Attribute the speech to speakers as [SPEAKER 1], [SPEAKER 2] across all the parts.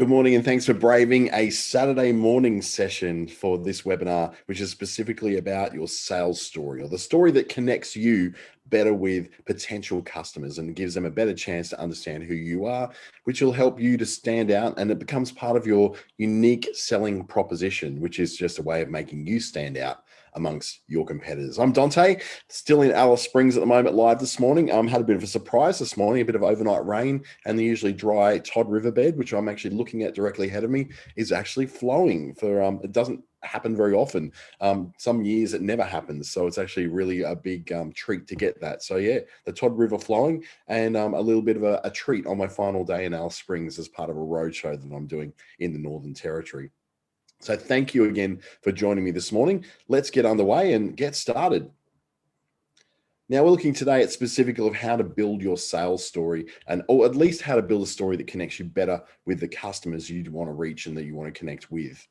[SPEAKER 1] Good morning, and thanks for braving a Saturday morning session for this webinar, which is specifically about your sales story, or the story that connects you better with potential customers and gives them a better chance to understand who you are, which will help you to stand out, and it becomes part of your unique selling proposition, which is just a way of making you stand out amongst your competitors. I'm Dante, still in Alice Springs at the moment, live this morning. Had a bit of a surprise this morning, a bit of overnight rain, and the usually dry Todd Riverbed, which I'm actually looking at directly ahead of me, is actually flowing. It doesn't happen very often. Some years it never happens, so it's actually really a big treat to get that. So yeah, the Todd River flowing, and a little bit of a treat on my final day in Alice Springs as part of a roadshow that I'm doing in the Northern Territory. So thank you again for joining me this morning. Let's get underway and get started. Now we're looking today at specifically of how to build your sales story, or at least how to build a story that connects you better with the customers you want to reach and that you want to connect with.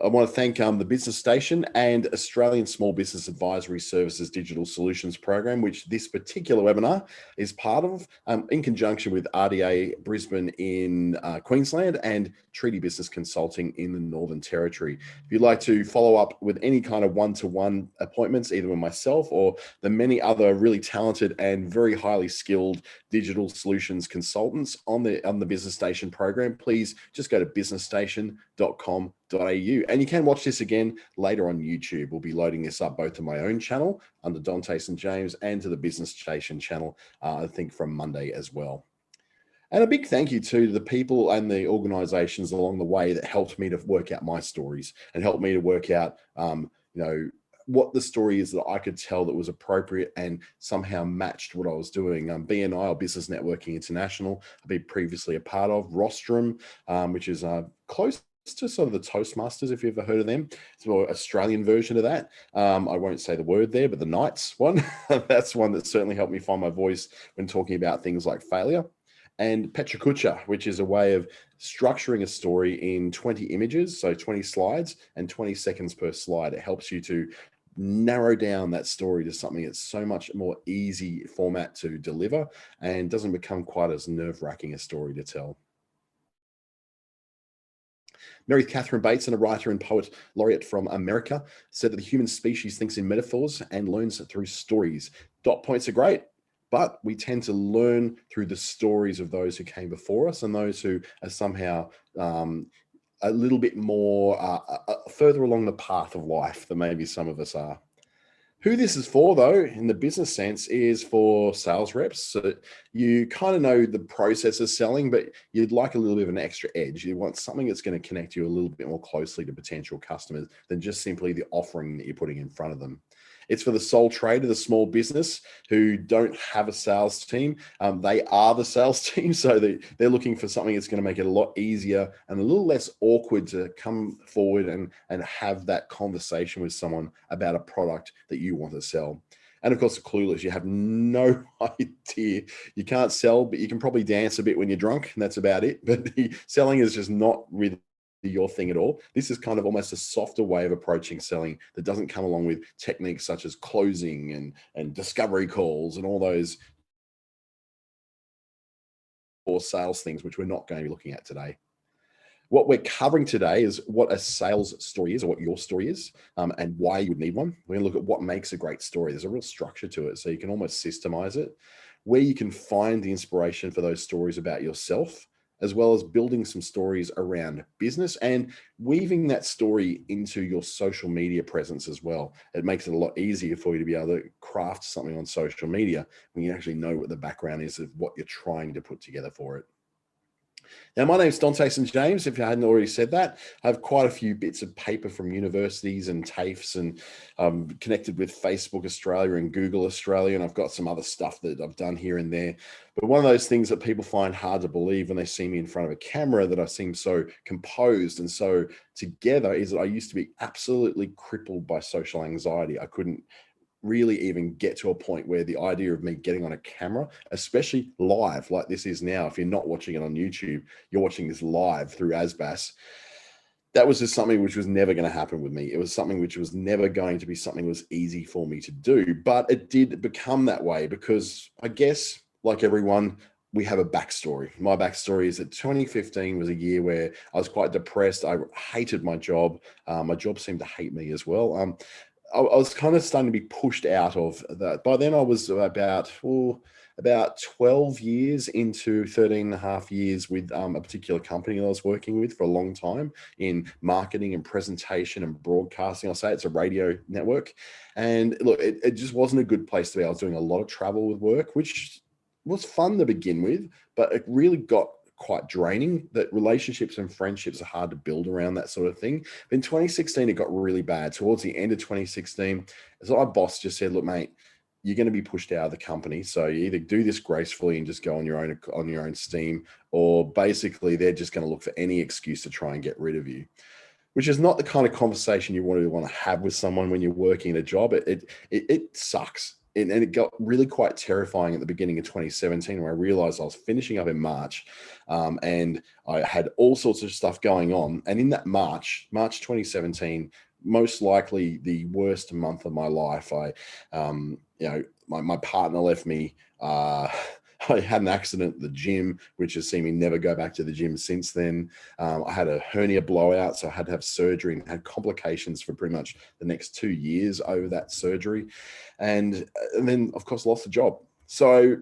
[SPEAKER 1] I want to thank the Business Station and Australian Small Business Advisory Services Digital Solutions Program, which this particular webinar is part of, in conjunction with RDA Brisbane in Queensland and Treaty Business Consulting in the Northern Territory. If you'd like to follow up with any kind of one-to-one appointments, either with myself or the many other really talented and very highly skilled digital solutions consultants on the Business Station program, please just go to businessstation.com.au. And you can watch this again later on YouTube. We'll be loading this up both to my own channel under Dante St. James and to the Business Station channel, I think from Monday as well. And a big thank you to the people and the organizations along the way that helped me to work out my stories and helped me to work out, what the story is that I could tell that was appropriate and somehow matched what I was doing. BNI, or Business Networking International, I've been previously a part of. Rostrum, which is close to sort of the Toastmasters, if you've ever heard of them. It's an Australian version of that. I won't say the word there, but the Knights one, that's one that certainly helped me find my voice when talking about things like failure. And Petra Kucha, which is a way of structuring a story in 20 images, so 20 slides and 20 seconds per slide. It helps you to narrow down that story to something that's so much more easy format to deliver and doesn't become quite as nerve-wracking a story to tell. Mary Catherine Bateson, a writer and poet laureate from America, said that the human species thinks in metaphors and learns through stories. Dot points are great, but we tend to learn through the stories of those who came before us and those who are somehow a little bit more further along the path of life than maybe some of us are. Who this is for, though, in the business sense, is for sales reps. So you kind of know the process of selling, but you'd like a little bit of an extra edge. You want something that's going to connect you a little bit more closely to potential customers than just simply the offering that you're putting in front of them. It's for the sole trader, the small business who don't have a sales team. They are the sales team, so they're looking for something that's going to make it a lot easier and a little less awkward to come forward and have that conversation with someone about a product that you want to sell. And of course, the clueless, you have no idea. You can't sell, but you can probably dance a bit when you're drunk, and that's about it. But the selling is just not really your thing at all. This is kind of almost a softer way of approaching selling that doesn't come along with techniques such as closing and discovery calls and all those or sales things, which we're not going to be looking at today. What we're covering today is what a sales story is, or what your story is, and why you would need one. We're going to look at what makes a great story. There's a real structure to it, so you can almost systemize it, where you can find the inspiration for those stories about yourself, as well as building some stories around business and weaving that story into your social media presence as well. It makes it a lot easier for you to be able to craft something on social media when you actually know what the background is of what you're trying to put together for it. Now, my name is Dante St. James. If you hadn't already said that, I have quite a few bits of paper from universities and TAFEs, and connected with Facebook Australia and Google Australia, and I've got some other stuff that I've done here and there. But one of those things that people find hard to believe when they see me in front of a camera, that I seem so composed and so together, is that I used to be absolutely crippled by social anxiety. I couldn't really even get to a point where the idea of me getting on a camera, especially live like this is now, if you're not watching it on YouTube, you're watching this live through ASBAS, that was just something which was never going to happen with me. It was something which was never going to be something that was easy for me to do, but it did become that way because I guess, like everyone, we have a backstory. My backstory is that 2015 was a year where I was quite depressed. I hated my job. My job seemed to hate me as well. I was kind of starting to be pushed out of that. By then, I was about 12 years into 13 and a half years with a particular company that I was working with for a long time in marketing and presentation and broadcasting. I'll say it's a radio network. And look, it just wasn't a good place to be. I was doing a lot of travel with work, which was fun to begin with, but it really got quite draining. That relationships and friendships are hard to build around that sort of thing. But in 2016, it got really bad. Towards the end of 2016, as my boss just said, look, mate, you're going to be pushed out of the company. So you either do this gracefully and just go on your own steam, or basically they're just going to look for any excuse to try and get rid of you, which is not the kind of conversation you want to have with someone when you're working a job. It sucks. And it got really quite terrifying at the beginning of 2017, where I realized I was finishing up in March, and I had all sorts of stuff going on. And in that March 2017, most likely the worst month of my life, my partner left me. I had an accident at the gym, which has seen me never go back to the gym since then. I had a hernia blowout, so I had to have surgery and had complications for pretty much the next 2 years over that surgery. And then, of course, lost the job. So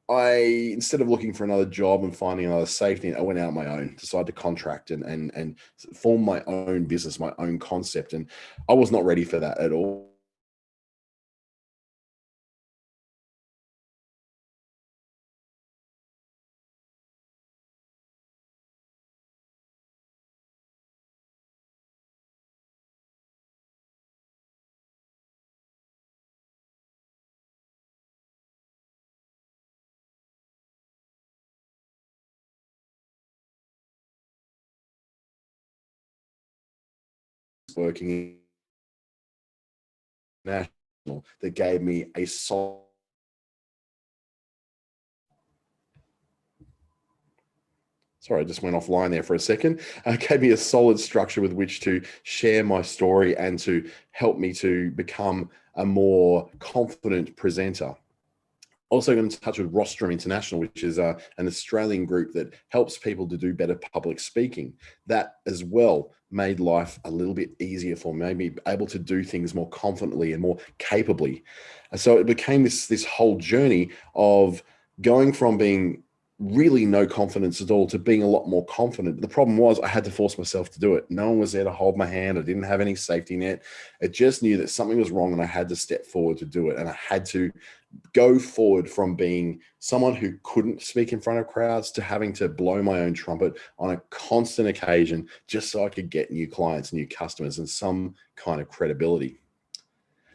[SPEAKER 1] instead of looking for another job and finding another safety, I went out on my own, decided to contract and form my own business, my own concept. And I was not ready for that at all. Working national that gave me a solid. Sorry, I just went offline there for a second. Gave me a solid structure with which to share my story and to help me to become a more confident presenter. Also got in touch with Rostrum International, which is an Australian group that helps people to do better public speaking. That as well made life a little bit easier for me, made me able to do things more confidently and more capably. And so it became this whole journey of going from being really no confidence at all to being a lot more confident. The problem was I had to force myself to do it. No one was there to hold my hand. I didn't have any safety net. I just knew that something was wrong and I had to step forward to do it. And I had to go forward from being someone who couldn't speak in front of crowds to having to blow my own trumpet on a constant occasion just so I could get new clients, new customers, and some kind of credibility.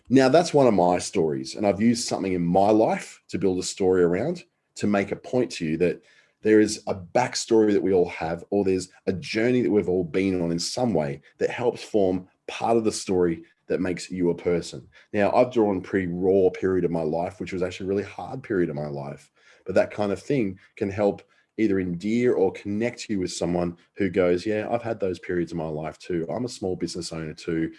[SPEAKER 1] Now, that's one of my stories, and I've used something in my life to build a story around to make a point to you that there is a backstory that we all have, or there's a journey that we've all been on in some way that helps form part of the story that makes you a person. Now, I've drawn a pretty raw period of my life, which was actually a really hard period of my life, but that kind of thing can help either endear or connect you with someone who goes, yeah, I've had those periods of my life too. I'm a small business owner too.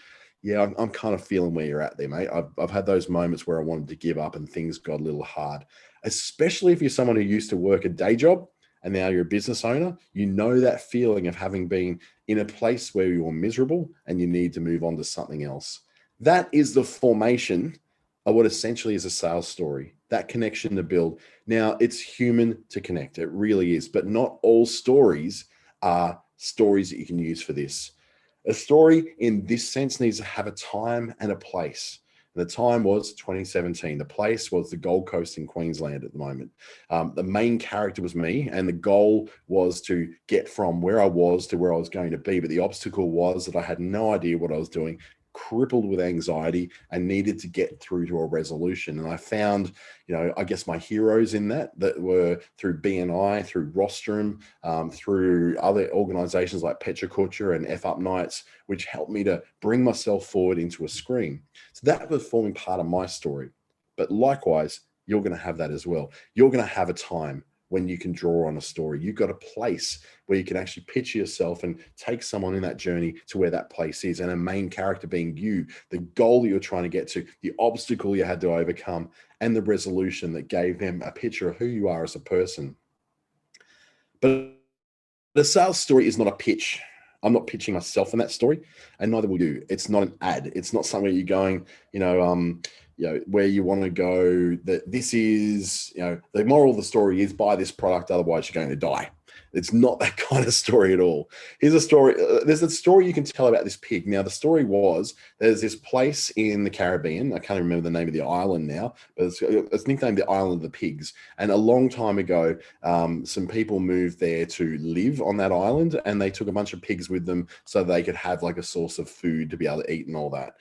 [SPEAKER 1] Yeah, I'm kind of feeling where you're at there, mate. I've had those moments where I wanted to give up and things got a little hard, especially if you're someone who used to work a day job and now you're a business owner. You know that feeling of having been in a place where you're miserable and you need to move on to something else. That is the formation of what essentially is a sales story, that connection to build. Now, it's human to connect. It really is, but not all stories are stories that you can use for this. A story in this sense needs to have a time and a place. And the time was 2017. The place was the Gold Coast in Queensland at the moment. The main character was me, and the goal was to get from where I was to where I was going to be. But the obstacle was that I had no idea what I was doing, crippled with anxiety, and needed to get through to a resolution. And I found, I guess my heroes in that were through BNI, through Rostrum, through other organizations like Petra Kutcher and F Up Nights, which helped me to bring myself forward into a screen. So that was forming part of my story. But likewise, you're going to have that as well. You're going to have a time when you can draw on a story. You've got a place where you can actually picture yourself and take someone in that journey to where that place is, and a main character being you, the goal that you're trying to get to, the obstacle you had to overcome, and the resolution that gave them a picture of who you are as a person. But the sales story is not a pitch. I'm not pitching myself in that story, and neither will you. It's not an ad. It's not somewhere you're going, where you want to go. That this is, the moral of the story is buy this product, otherwise you're going to die. It's not that kind of story at all. Here's a story. There's a story you can tell about this pig. Now, the story was there's this place in the Caribbean. I can't remember the name of the island now, but it's nicknamed the Island of the Pigs. And a long time ago, some people moved there to live on that island, and they took a bunch of pigs with them so they could have like a source of food to be able to eat and all that.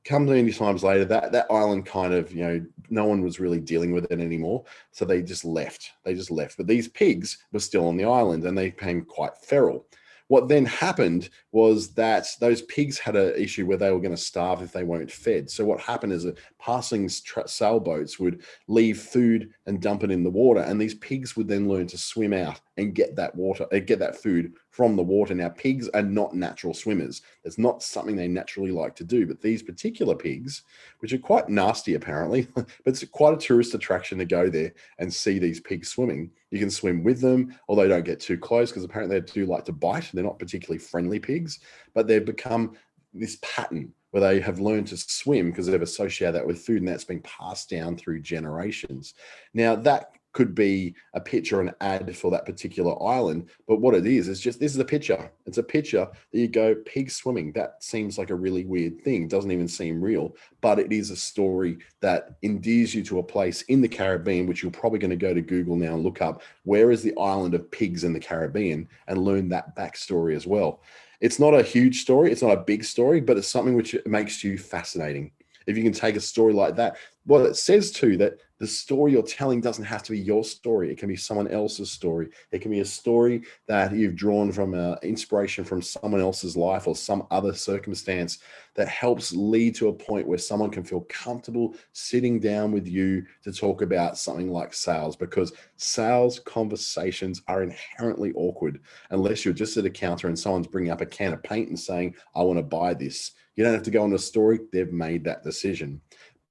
[SPEAKER 1] Come many times later, that island kind of, no one was really dealing with it anymore. So they just left. But these pigs were still on the island, and they became quite feral. What then happened was that those pigs had an issue where they were going to starve if they weren't fed. So what happened is that passing sailboats would leave food and dump it in the water, and these pigs would then learn to swim out and get that food from the water. Now, pigs are not natural swimmers. It's not something they naturally like to do. But these particular pigs, which are quite nasty apparently, but it's quite a tourist attraction to go there and see these pigs swimming. You can swim with them, although don't get too close, because apparently they do like to bite. They're not particularly friendly pigs, but they've become this pattern where they have learned to swim because they've associated that with food, and that's been passed down through generations. Now, that could be a picture or an ad for that particular island, but what it is just, this is a picture. It's a picture that you go, pig swimming. That seems like a really weird thing. It doesn't even seem real, but it is a story that endears you to a place in the Caribbean, which you're probably going to go to Google now and look up, where is the island of pigs in the Caribbean, and learn that backstory as well. It's not a huge story. It's not a big story, but it's something which makes you fascinating. If you can take a story like that, what it says too, that the story you're telling doesn't have to be your story. It can be someone else's story. It can be a story that you've drawn from inspiration from someone else's life or some other circumstance that helps lead to a point where someone can feel comfortable sitting down with you to talk about something like sales, because sales conversations are inherently awkward unless you're just at a counter and someone's bringing up a can of paint and saying, I want to buy this. You don't have to go on a story. They've made that decision.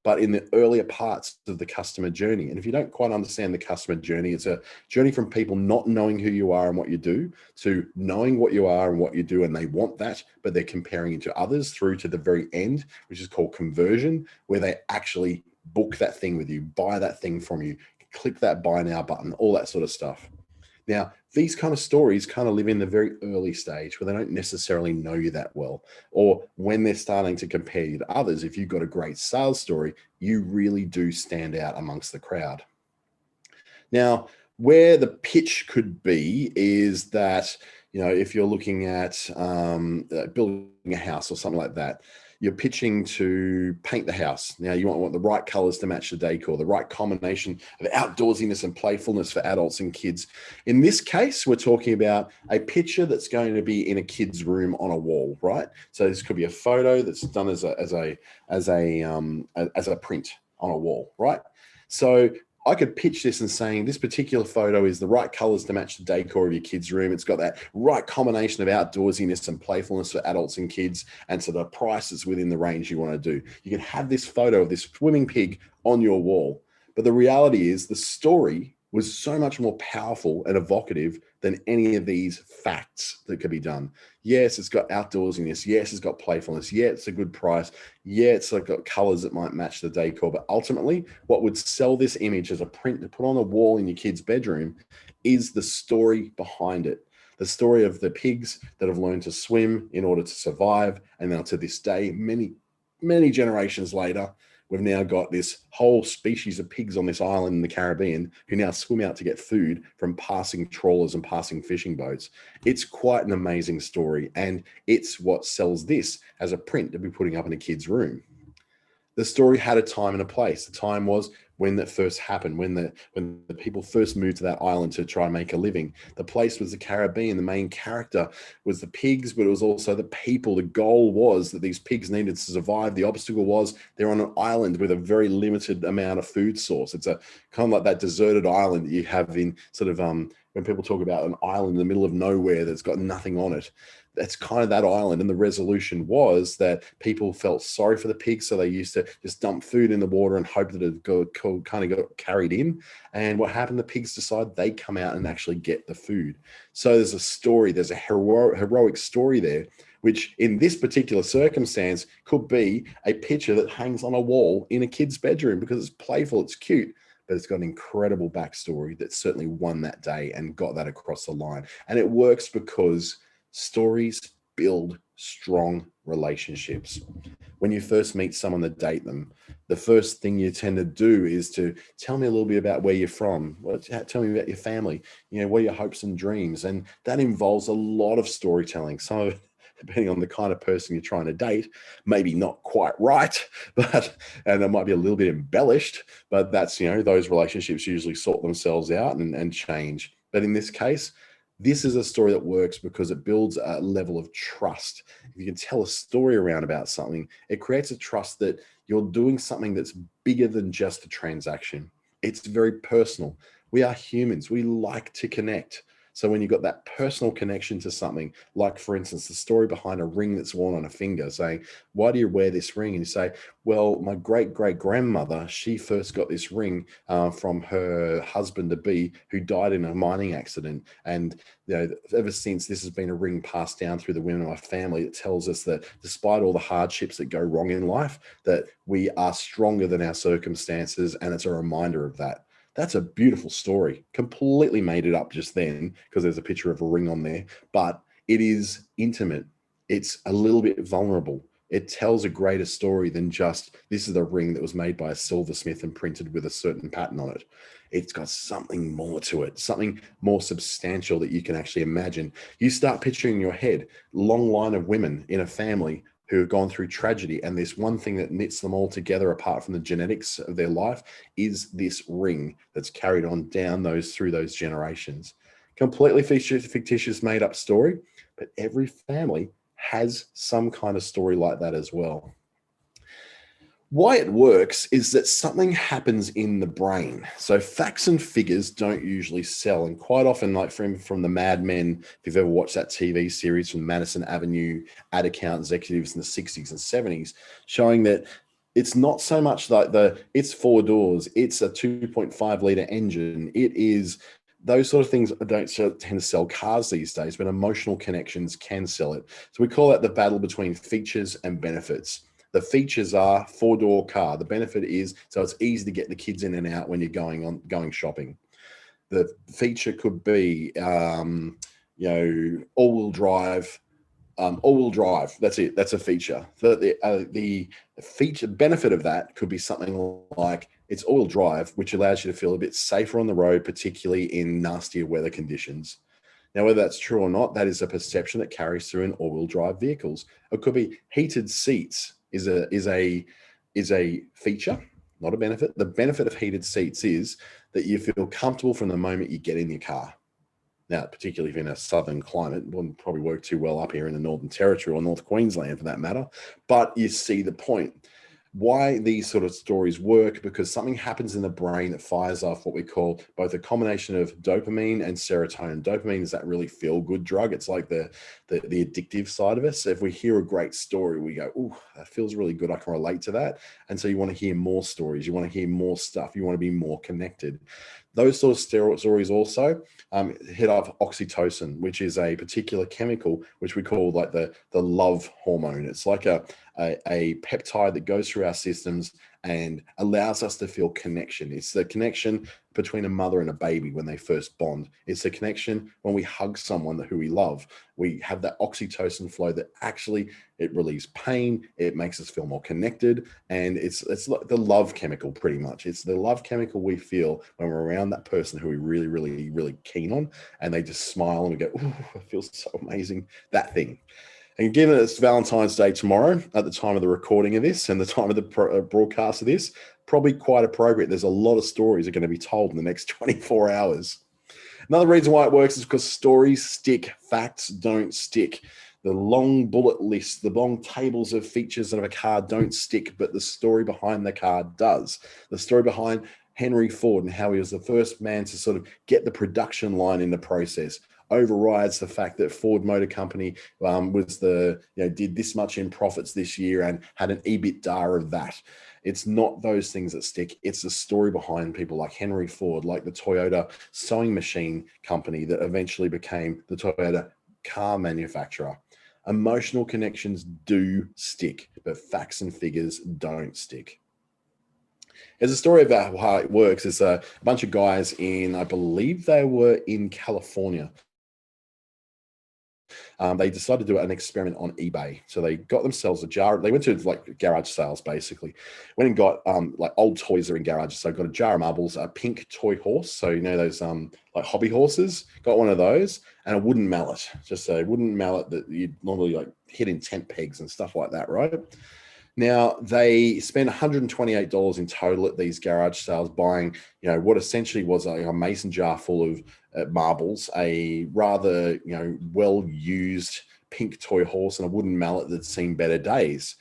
[SPEAKER 1] But in the earlier parts of the customer journey, and if you don't quite understand the customer journey, it's a journey from people not knowing who you are and what you do to knowing what you are and what you do, and they want that, but they're comparing you to others, through to the very end, which is called conversion, where they actually book that thing with you, buy that thing from you, click that buy now button, all that sort of stuff. Now, these kind of stories kind of live in the very early stage where they don't necessarily know you that well, or when they're starting to compare you to others. If you've got a great sales story, you really do stand out amongst the crowd. Now, where the pitch could be is that, if you're looking at building a house or something like that, you're pitching to paint the house. Now, you want the right colors to match the decor, the right combination of outdoorsiness and playfulness for adults and kids. In this case, we're talking about a picture that's going to be in a kid's room on a wall, right? So this could be a photo that's done as a print on a wall, right? So I could pitch this and saying this particular photo is the right colors to match the decor of your kid's room. It's got that right combination of outdoorsiness and playfulness for adults and kids, and so the price is within the range you want to do. You can have this photo of this swimming pig on your wall, but the reality is the story was so much more powerful and evocative than any of these facts that could be done. Yes, it's got outdoorsiness. Yes, it's got playfulness. Yeah, it's a good price. Yeah, it's got colors that might match the decor. But ultimately, what would sell this image as a print to put on a wall in your kid's bedroom is the story behind it. The story of the pigs that have learned to swim in order to survive. And now to this day, many, many generations later, we've now got this whole species of pigs on this island in the Caribbean who now swim out to get food from passing trawlers and passing fishing boats. It's quite an amazing story, and it's what sells this as a print to be putting up in a kid's room. The story had a time and a place. The time was when that first happened, when the people first moved to that island to try and make a living. The place was the Caribbean. The main character was the pigs, but it was also the people. The goal was that these pigs needed to survive. The obstacle was they're on an island with a very limited amount of food source. It's a kind of like that deserted island that you have in sort of when people talk about an island in the middle of nowhere that's got nothing on it, that's kind of that island. And the resolution was that people felt sorry for the pigs, so they used to just dump food in the water and hope that it kind of got carried in. And what happened, the pigs decide they come out and actually get the food. So there's a story, there's a heroic story there, which in this particular circumstance could be a picture that hangs on a wall in a kid's bedroom because it's playful, it's cute, but it's got an incredible backstory that certainly won that day and got that across the line. And it works because stories build strong relationships. When you first meet someone to date them, the first thing you tend to do is to tell me a little bit about where you're from. Tell me about your family. What are your hopes and dreams? And that involves a lot of storytelling. So depending on the kind of person you're trying to date, maybe not quite right, and it might be a little bit embellished, but that's, those relationships usually sort themselves out and change. But in this case, this is a story that works because it builds a level of trust. If you can tell a story around about something, it creates a trust that you're doing something that's bigger than just a transaction. It's very personal. We are humans. We like to connect. So when you've got that personal connection to something, like, for instance, the story behind a ring that's worn on a finger, saying, why do you wear this ring? And you say, well, my great-great-grandmother, she first got this ring from her husband-to-be who died in a mining accident. And ever since, this has been a ring passed down through the women of my family. It tells us that despite all the hardships that go wrong in life, that we are stronger than our circumstances. And it's a reminder of that. That's a beautiful story. Completely made it up just then because there's a picture of a ring on there, but it is intimate. It's a little bit vulnerable. It tells a greater story than just, this is a ring that was made by a silversmith and printed with a certain pattern on it. It's got something more to it, something more substantial that you can actually imagine. You start picturing in your head, long line of women in a family who have gone through tragedy, and this one thing that knits them all together apart from the genetics of their life is this ring that's carried on down through those generations. Completely fictitious made up story, but every family has some kind of story like that as well. Why it works is that something happens in the brain. So facts and figures don't usually sell. And quite often, like from the Mad Men, if you've ever watched that TV series from Madison Avenue ad account executives in the 60s and 70s, showing that it's not so much like it's 4 doors, it's a 2.5 litre engine. It is those sort of things don't tend to sell cars these days, but emotional connections can sell it. So we call that the battle between features and benefits. The features are 4-door car. The benefit is, so it's easy to get the kids in and out when you're going shopping. The feature could be, all-wheel drive. All-wheel drive. That's it. That's a feature. The feature benefit of that could be something like it's all-wheel drive, which allows you to feel a bit safer on the road, particularly in nastier weather conditions. Now, whether that's true or not, that is a perception that carries through in all-wheel drive vehicles. It could be heated seats is a feature, not a benefit. The benefit of heated seats is that you feel comfortable from the moment you get in your car. Now, particularly if in a southern climate, it wouldn't probably work too well up here in the Northern Territory or North Queensland for that matter, but you see the point. Why these sort of stories work, because something happens in the brain that fires off what we call both a combination of dopamine and serotonin. Dopamine is that really feel-good drug. It's like the addictive side of it. So if we hear a great story, we go, "Ooh, that feels really good. I can relate to that." And so you want to hear more stories. You want to hear more stuff. You want to be more connected. Those sort of stories also hit off oxytocin, which is a particular chemical which we call like the love hormone. It's like a peptide that goes through our systems and allows us to feel connection. It's the connection between a mother and a baby when they first bond. It's the connection when we hug someone who we love. We have that oxytocin flow that actually, it relieves pain, it makes us feel more connected, and it's like the love chemical pretty much. It's the love chemical we feel when we're around that person who we really, really, really keen on, and they just smile and we go, "Ooh, it feels so amazing," that thing. And given it's Valentine's Day tomorrow, at the time of the recording of this and the time of the broadcast of this, probably quite appropriate. There's a lot of stories that are going to be told in the next 24 hours. Another reason why it works is because stories stick, facts don't stick. The long bullet lists, the long tables of features of a car don't stick, but the story behind the car does. The story behind Henry Ford and how he was the first man to sort of get the production line into process, overrides the fact that Ford Motor Company was did this much in profits this year and had an EBITDA of that. It's not those things that stick. It's the story behind people like Henry Ford, like the Toyota sewing machine company that eventually became the Toyota car manufacturer. Emotional connections do stick, but facts and figures don't stick. There's a story about how it works. It's a bunch of guys I believe they were in California. They decided to do an experiment on eBay. So they got themselves a jar. They went to like garage sales, basically. Went and got like old toys are in garages. So got a jar of marbles, a pink toy horse. So you know those like hobby horses. Got one of those and a wooden mallet. Just a wooden mallet that you'd normally like hit in tent pegs and stuff like that, right? Now, they spent $128 in total at these garage sales buying, what essentially was a mason jar full of marbles, a rather, well-used pink toy horse and a wooden mallet that'd seen better days.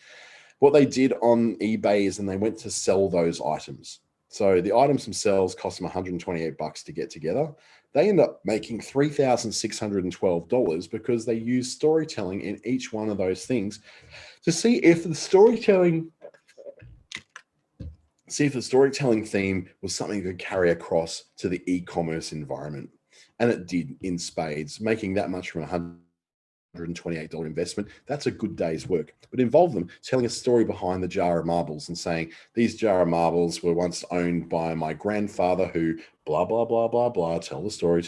[SPEAKER 1] What they did on eBay is then they went to sell those items. So the items themselves cost them $128 to get together. They end up making $3,612 because they used storytelling in each one of those things to see if the storytelling theme was something that could carry across to the e-commerce environment. And it did in spades, making that much from $128 investment. That's a good day's work. But involved them telling a story behind the jar of marbles and saying, these jar of marbles were once owned by my grandfather who blah, blah, blah, blah, blah, tell the story.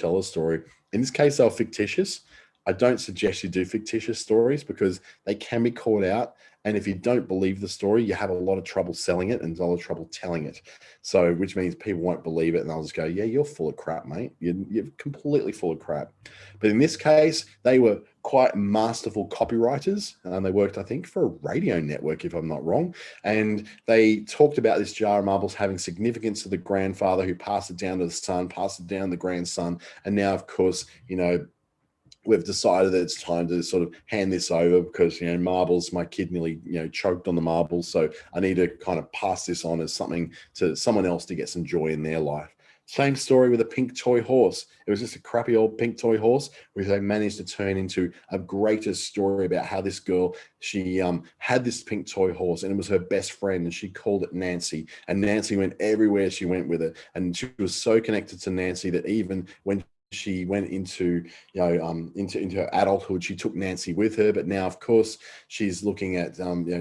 [SPEAKER 1] In this case, they're fictitious. I don't suggest you do fictitious stories because they can be caught out. And if you don't believe the story, you have a lot of trouble selling it and a lot of trouble telling it. So, which means people won't believe it and they'll just go, yeah, you're full of crap, mate. You're completely full of crap. But in this case, they were quite masterful copywriters and they worked, I think, for a radio network, if I'm not wrong. And they talked about this jar of marbles having significance to the grandfather who passed it down to the son, passed it down to the grandson. And now, of course, we've decided that it's time to sort of hand this over because, marbles, my kid nearly, choked on the marbles. So I need to kind of pass this on as something to someone else to get some joy in their life. Same story with a pink toy horse. It was just a crappy old pink toy horse, which they managed to turn into a greater story about how this girl, she had this pink toy horse and it was her best friend and she called it Nancy. And Nancy went everywhere she went with it. And she was so connected to Nancy that even when she went into her adulthood, she took Nancy with her, but now of course she's looking at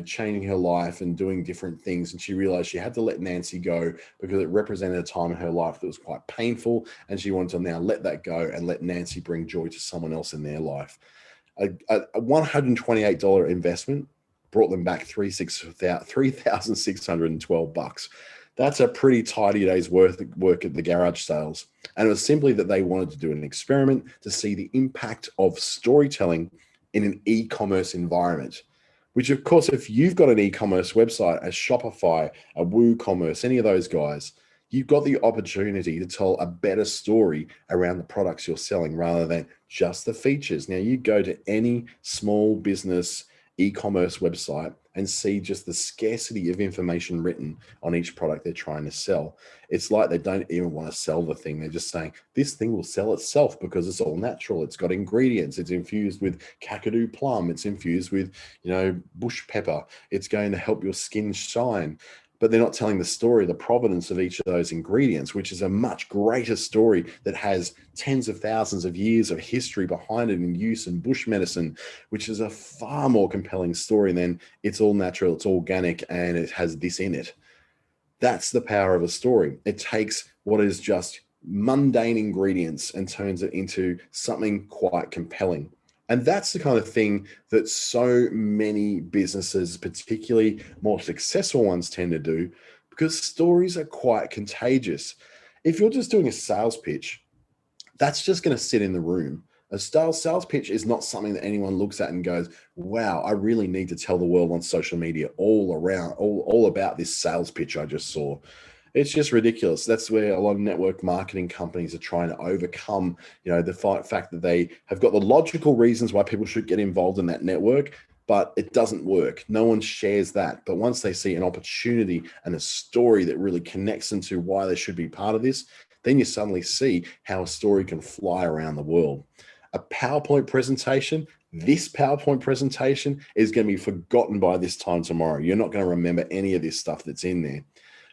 [SPEAKER 1] changing her life and doing different things, and she realized she had to let Nancy go because it represented a time in her life that was quite painful, and she wanted to now let that go and let Nancy bring joy to someone else in their life. A $128 investment brought them back $3,612. That's a pretty tidy day's worth of work at the garage sales. And it was simply that they wanted to do an experiment to see the impact of storytelling in an e-commerce environment, which of course, if you've got an e-commerce website, a Shopify, a WooCommerce, any of those guys, you've got the opportunity to tell a better story around the products you're selling rather than just the features. Now, you go to any small business e-commerce website and see just the scarcity of information written on each product they're trying to sell. It's like they don't even want to sell the thing. They're just saying, this thing will sell itself because it's all natural. It's got ingredients. It's infused with Kakadu plum. It's infused with, bush pepper. It's going to help your skin shine. But they're not telling the story, the provenance of each of those ingredients, which is a much greater story that has tens of thousands of years of history behind it in use in bush medicine, which is a far more compelling story than it's all natural, it's organic, and it has this in it. That's the power of a story. It takes what is just mundane ingredients and turns it into something quite compelling. And that's the kind of thing that so many businesses, particularly more successful ones, tend to do because stories are quite contagious. If you're just doing a sales pitch, that's just going to sit in the room. A sales pitch is not something that anyone looks at and goes, wow, I really need to tell the world on social media all about this sales pitch I just saw. It's just ridiculous. That's where a lot of network marketing companies are trying to overcome, the fact that they have got the logical reasons why people should get involved in that network, but it doesn't work. No one shares that. But once they see an opportunity and a story that really connects them to why they should be part of this, then you suddenly see how a story can fly around the world. A PowerPoint presentation, this PowerPoint presentation is going to be forgotten by this time tomorrow. You're not going to remember any of this stuff that's in there.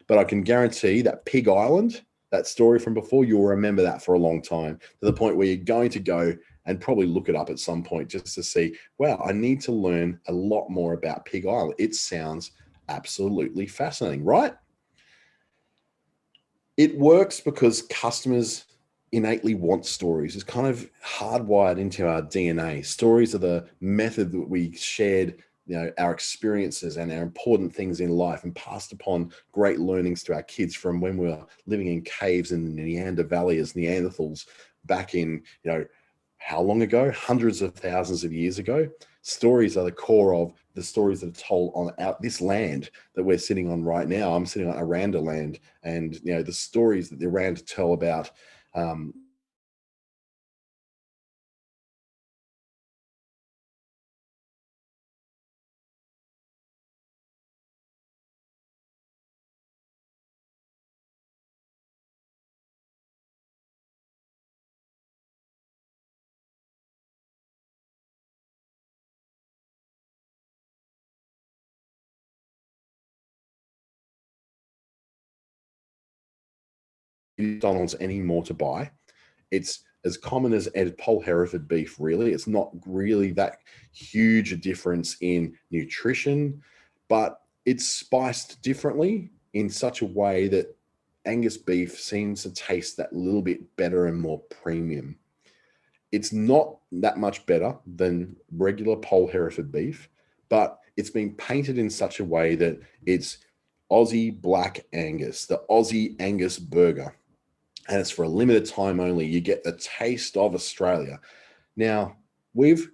[SPEAKER 1] But I can guarantee that Pig Island, that story from before, you'll remember that for a long time, to the point where you're going to go and probably look it up at some point just to see, wow, I need to learn a lot more about Pig Island. It sounds absolutely fascinating, right? It works because customers innately want stories. It's kind of hardwired into our DNA. Stories are the method that we shared, our experiences and our important things in life, and passed upon great learnings to our kids from when we were living in caves in the Neander Valley as Neanderthals back in, how long ago? Hundreds of thousands of years ago. Stories are the core of the stories that are told on this land that we're sitting on right now. I'm sitting on Aranda land, and the stories that the Aranda tell about McDonald's anymore to buy. It's as common as Paul Hereford beef, really. It's not really that huge a difference in nutrition, but it's spiced differently in such a way that Angus beef seems to taste that little bit better and more premium. It's not that much better than regular Pole Hereford beef, but it's been painted in such a way that it's Aussie Black Angus, the Aussie Angus burger. And it's for a limited time only. You get the taste of Australia. Now, we've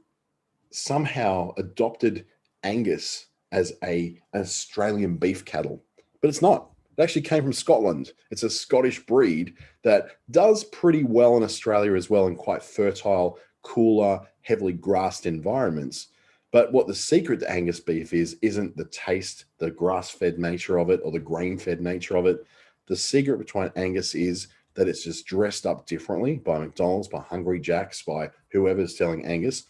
[SPEAKER 1] somehow adopted Angus as an Australian beef cattle, but it's not. It actually came from Scotland. It's a Scottish breed that does pretty well in Australia as well, in quite fertile, cooler, heavily grassed environments. But what the secret to Angus beef isn't the taste, the grass-fed nature of it, or the grain-fed nature of it. The secret between Angus is that it's just dressed up differently by McDonald's, by Hungry Jack's, by whoever's selling Angus.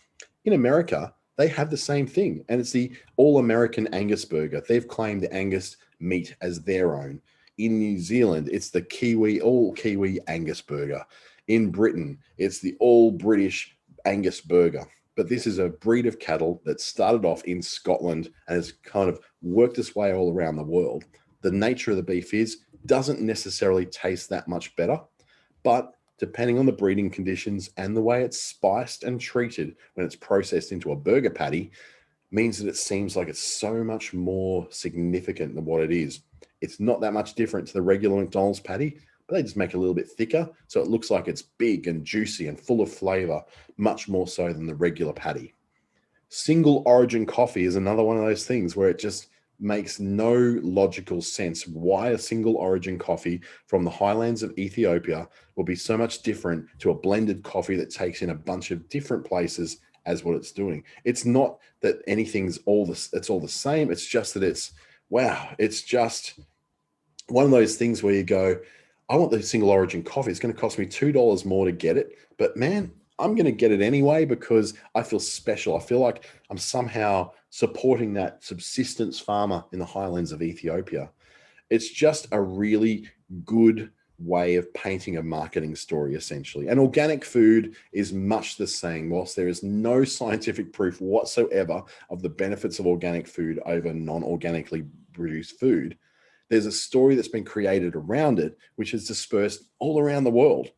[SPEAKER 1] In America, they have the same thing, and it's the all-American Angus burger. They've claimed the Angus meat as their own. In New Zealand, it's the all Kiwi Angus burger. In Britain, it's the all British Angus burger. But this is a breed of cattle that started off in Scotland and has kind of worked its way all around the world. The nature of the beef doesn't necessarily taste that much better, but depending on the breeding conditions and the way it's spiced and treated when it's processed into a burger patty, means that it seems like it's so much more significant than what it is. It's not that much different to the regular McDonald's patty, but they just make it a little bit thicker, so it looks like it's big and juicy and full of flavor, much more so than the regular patty. Single origin coffee is another one of those things where it just makes no logical sense why a single origin coffee from the highlands of Ethiopia will be so much different to a blended coffee that takes in a bunch of different places as what it's doing. It's not that anything's it's all the same. It's just that it's just one of those things where you go, I want the single origin coffee. It's going to cost me $2 more to get it. But man, I'm going to get it anyway because I feel special. I feel like I'm somehow supporting that subsistence farmer in the highlands of Ethiopia. It's just a really good way of painting a marketing story, essentially. And organic food is much the same. Whilst there is no scientific proof whatsoever of the benefits of organic food over non-organically produced food, there's a story that's been created around it, which is dispersed all around the world.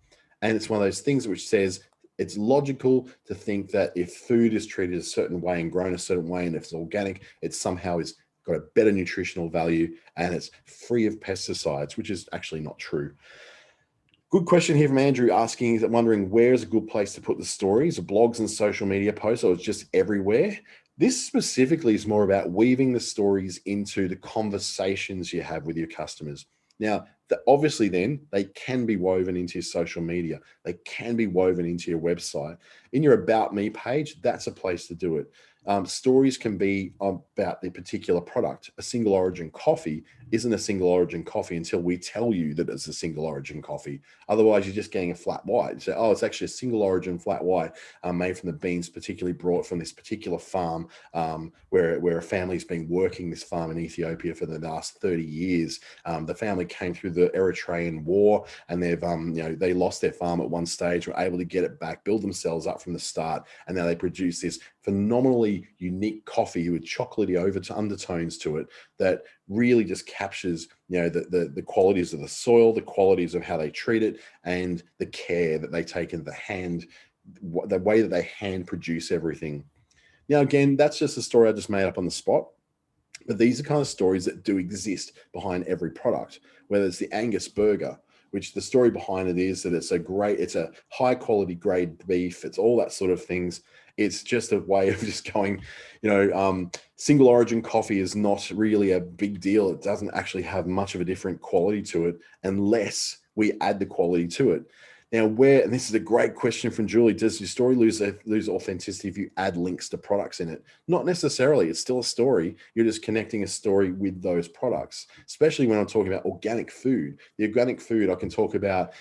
[SPEAKER 1] And it's one of those things which says it's logical to think that if food is treated a certain way and grown a certain way, and if it's organic, it somehow is got a better nutritional value and it's free of pesticides, which is actually not true. Good question here from Andrew asking, wondering where is a good place to put the stories, blogs and social media posts, or it's just everywhere? This specifically is more about weaving the stories into the conversations you have with your customers. Now, obviously then they can be woven into your social media. They can be woven into your website. In your About Me page, that's a place to do it. Stories can be about the particular product. A single origin coffee isn't a single origin coffee until we tell you that it's a single origin coffee. Otherwise, you're just getting a flat white. You say, oh, it's actually a single origin flat white made from the beans particularly brought from this particular farm where a family's been working this farm in Ethiopia for the last 30 years. The family came through the Eritrean War, and they lost their farm at one stage, were able to get it back, build themselves up from the start, and now they produce this phenomenally unique coffee with chocolatey undertones to it that really just captures the qualities of the soil, the qualities of how they treat it, and the care that they take in the way that they hand produce everything. Now, again, that's just a story I just made up on the spot. But these are kind of stories that do exist behind every product, whether it's the Angus burger, which the story behind it is that it's a high quality grade beef. It's all that sort of things. It's just a way of just going, single origin coffee is not really a big deal. It doesn't actually have much of a different quality to it unless we add the quality to it. Now, and this is a great question from Julie, does your story lose authenticity if you add links to products in it? Not necessarily. It's still a story. You're just connecting a story with those products, especially when I'm talking about organic food. The organic food, I can talk about,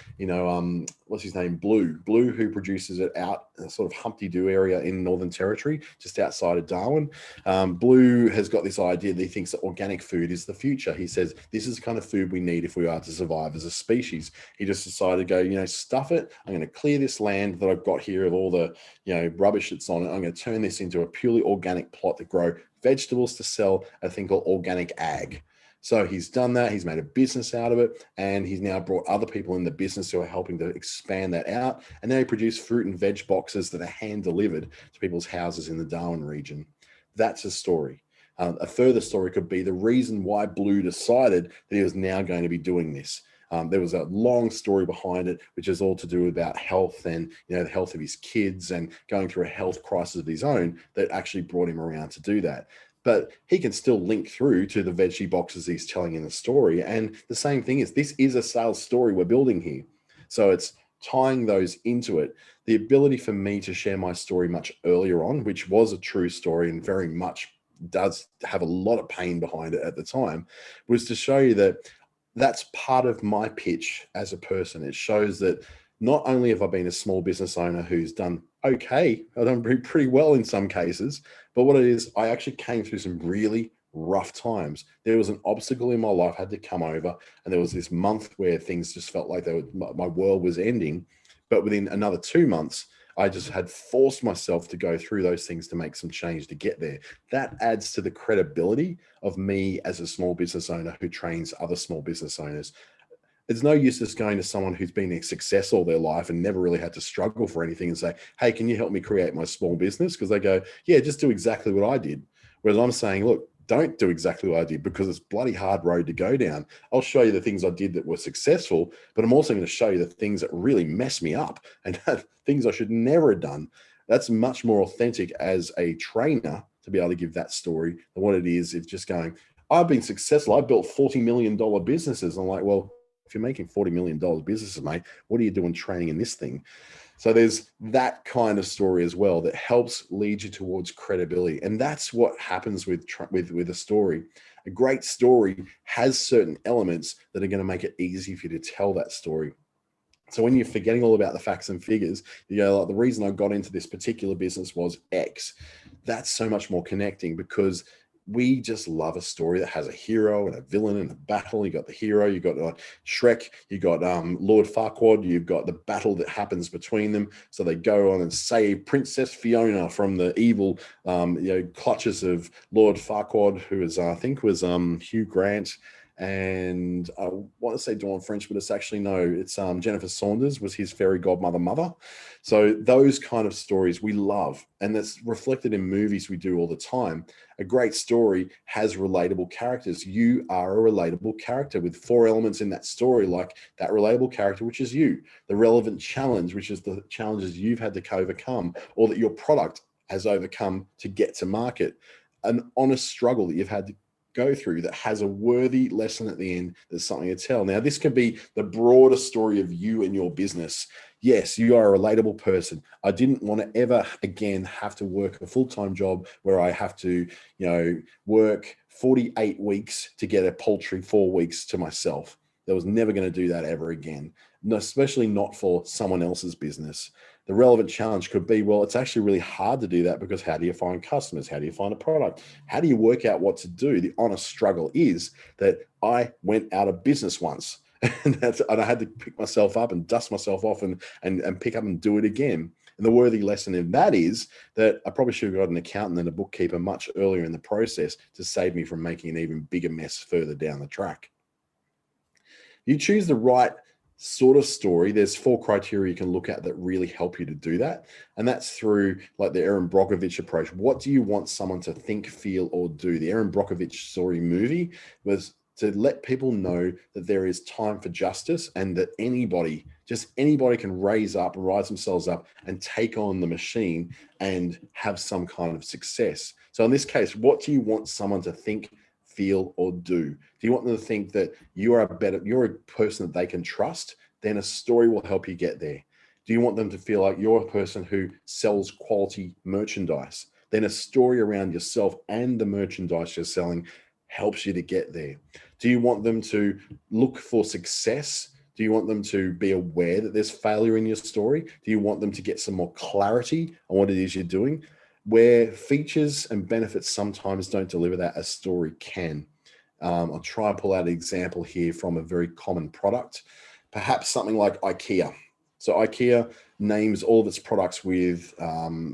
[SPEAKER 1] what's his name? Blue, who produces it out in a sort of Humpty-Doo area in Northern Territory, just outside of Darwin. Blue has got this idea that he thinks that organic food is the future. He says, this is the kind of food we need if we are to survive as a species. He just decided to go, stuff it. I'm going to clear this land that I've got here of all the, rubbish that's on it. I'm going to turn this into a purely organic plot to grow vegetables to sell, a thing called organic ag. So he's done that. He's made a business out of it, and he's now brought other people in the business who are helping to expand that out. And now he produces fruit and veg boxes that are hand delivered to people's houses in the Darwin region. That's a story. A further story could be the reason why Blue decided that he was now going to be doing this. There was a long story behind it, which is all to do about health and the health of his kids and going through a health crisis of his own that actually brought him around to do that. But he can still link through to the veggie boxes he's telling in the story. And the same thing is, this is a sales story we're building here. So it's tying those into it. The ability for me to share my story much earlier on, which was a true story and very much does have a lot of pain behind it at the time, was to show you that that's part of my pitch as a person. It shows that not only have I been a small business owner who's done okay, I've done pretty well in some cases, but what it is, I actually came through some really rough times. There was an obstacle in my life I had to come over, and there was this month where things just felt like my world was ending. But within another 2 months, I just had forced myself to go through those things to make some change to get there. That adds to the credibility of me as a small business owner who trains other small business owners. It's no use just going to someone who's been a success all their life and never really had to struggle for anything and say, hey, can you help me create my small business? Because they go, yeah, just do exactly what I did. Whereas I'm saying, look, don't do exactly what I did, because it's a bloody hard road to go down. I'll show you the things I did that were successful, but I'm also going to show you the things that really messed me up and things I should never have done. That's much more authentic as a trainer to be able to give that story than what it is. It's just going, I've been successful. I built $40 million businesses. I'm like, well, if you're making $40 million businesses, mate, what are you doing training in this thing? So there's that kind of story as well that helps lead you towards credibility. And that's what happens with a story. A great story has certain elements that are going to make it easy for you to tell that story. So when you're forgetting all about the facts and figures, you go, like, the reason I got into this particular business was X. That's so much more connecting, because we just love a story that has a hero and a villain and a battle. You got the hero, you got Shrek, you got Lord Farquaad, you've got the battle that happens between them. So they go on and save Princess Fiona from the evil clutches of Lord Farquaad, who is I think was Hugh Grant. And I want to say Dawn French, but it's actually it's Jennifer Saunders was his fairy godmother mother. So those kind of stories we love, and that's reflected in movies we do all the time. A great story has relatable characters. You are a relatable character with 4 elements in that story, like that relatable character, which is you, the relevant challenge, which is the challenges you've had to overcome or that your product has overcome to get to market, an honest struggle that you've had to go through that has a worthy lesson at the end. There's something to tell. Now, this can be the broader story of you and your business. Yes, you are a relatable person. I didn't want to ever again have to work a full-time job where I have to, work 48 weeks to get a paltry 4 weeks to myself. There was never going to do that ever again, especially not for someone else's business. The relevant challenge could be, well, it's actually really hard to do that because how do you find customers? How do you find a product? How do you work out what to do? The honest struggle is that I went out of business once. And I had to pick myself up and dust myself off and pick up and do it again. And the worthy lesson in that is that I probably should have got an accountant and a bookkeeper much earlier in the process to save me from making an even bigger mess further down the track. You choose the right sort of story. There's 4 criteria you can look at that really help you to do that. And that's through like the Aaron Brockovich approach. What do you want someone to think, feel, or do? The Aaron Brockovich story movie was to let people know that there is time for justice and that anybody, just anybody can rise themselves up and take on the machine and have some kind of success. So in this case, what do you want someone to think, feel, or do? Do you want them to think that you're a person that they can trust? Then a story will help you get there. Do you want them to feel like you're a person who sells quality merchandise? Then a story around yourself and the merchandise you're selling helps you to get there. Do you want them to look for success? Do you want them to be aware that there's failure in your story? Do you want them to get some more clarity on what it is you're doing? Where features and benefits sometimes don't deliver that, a story can. I'll try and pull out an example here from a very common product, perhaps something like IKEA. So IKEA names all of its products with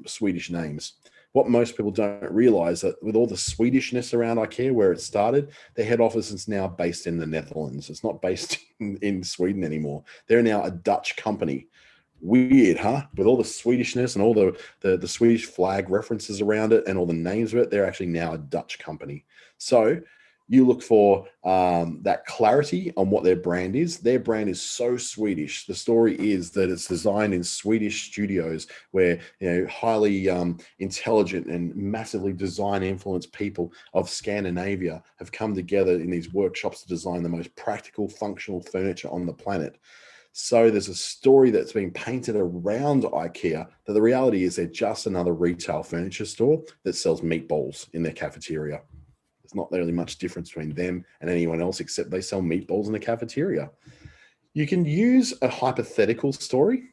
[SPEAKER 1] Swedish names. What most people don't realize that with all the Swedishness around IKEA, where it started, their head office is now based in the Netherlands. It's not based in Sweden anymore. They're now a Dutch company. Weird, huh? With all the Swedishness and all the Swedish flag references around it and all the names of it, they're actually now a Dutch company. So you look for that clarity on what their brand is. Their brand is so Swedish. The story is that it's designed in Swedish studios where highly intelligent and massively design influenced people of Scandinavia have come together in these workshops to design the most practical, functional furniture on the planet. So there's a story that's been painted around IKEA that the reality is they're just another retail furniture store that sells meatballs in their cafeteria. There's not really much difference between them and anyone else except they sell meatballs in the cafeteria. You can use a hypothetical story.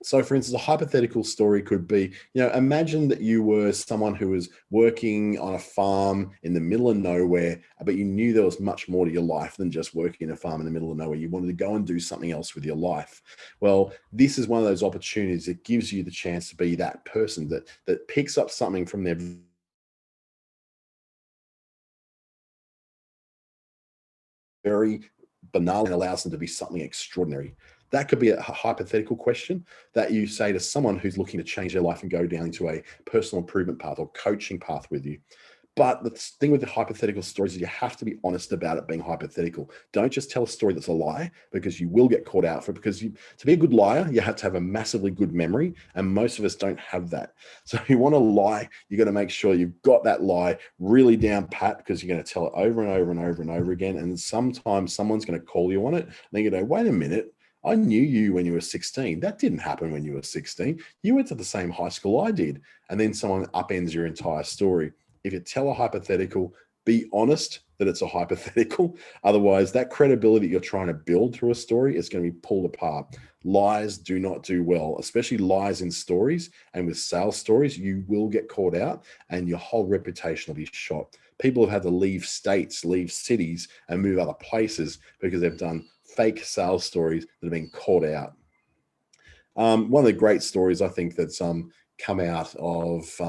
[SPEAKER 1] So for instance, a hypothetical story could be, imagine that you were someone who was working on a farm in the middle of nowhere, but you knew there was much more to your life than just working in a farm in the middle of nowhere. You wanted to go and do something else with your life. Well, this is one of those opportunities that gives you the chance to be that person that picks up something from their very banal and allows them to be something extraordinary. That could be a hypothetical question that you say to someone who's looking to change their life and go down into a personal improvement path or coaching path with you. But the thing with the hypothetical stories is you have to be honest about it being hypothetical. Don't just tell a story that's a lie, because you will get caught out for it. Because to be a good liar, you have to have a massively good memory, and most of us don't have that. So if you want to lie, you got to make sure you've got that lie really down pat, because you're going to tell it over and over and over and over again. And sometimes someone's going to call you on it. And then you go, wait a minute. I knew you when you were 16. That didn't happen when you were 16. You went to the same high school I did. And then someone upends your entire story. If you tell a hypothetical, be honest that it's a hypothetical. Otherwise, that credibility you're trying to build through a story is going to be pulled apart. Lies do not do well, especially lies in stories. And with sales stories, you will get caught out and your whole reputation will be shot. People have had to leave states, leave cities, and move other places because they've done fake sales stories that have been caught out. One of the great stories I think that's come out of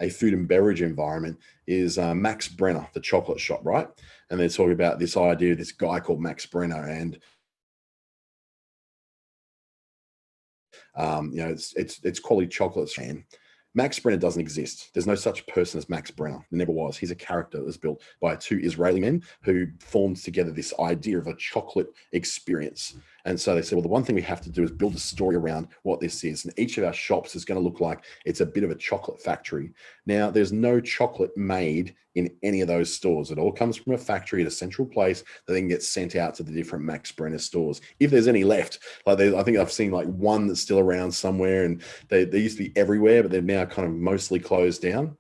[SPEAKER 1] a food and beverage environment is Max Brenner, the chocolate shop, right? And they're talking about this idea of this guy called Max Brenner, and it's quality chocolates. And Max Brenner doesn't exist. There's no such person as Max Brenner. There never was. He's a character that was built by 2 Israeli men who formed together this idea of a chocolate experience. And so they said, well, the one thing we have to do is build a story around what this is. And each of our shops is going to look like it's a bit of a chocolate factory. Now, there's no chocolate made in any of those stores. It all comes from a factory at a central place that then gets sent out to the different Max Brenner stores. If there's any left, like I think I've seen like one that's still around somewhere, and they used to be everywhere, but they're now kind of mostly closed down.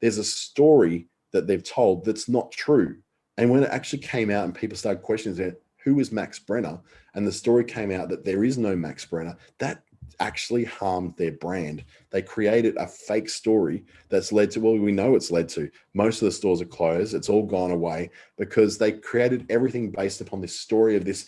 [SPEAKER 1] There's a story that they've told that's not true. And when it actually came out and people started questioning it, who is Max Brenner? And the story came out that there is no Max Brenner. That actually harmed their brand. They created a fake story that's led to, well, we know it's led to. Most of the stores are closed. It's all gone away because they created everything based upon this story of this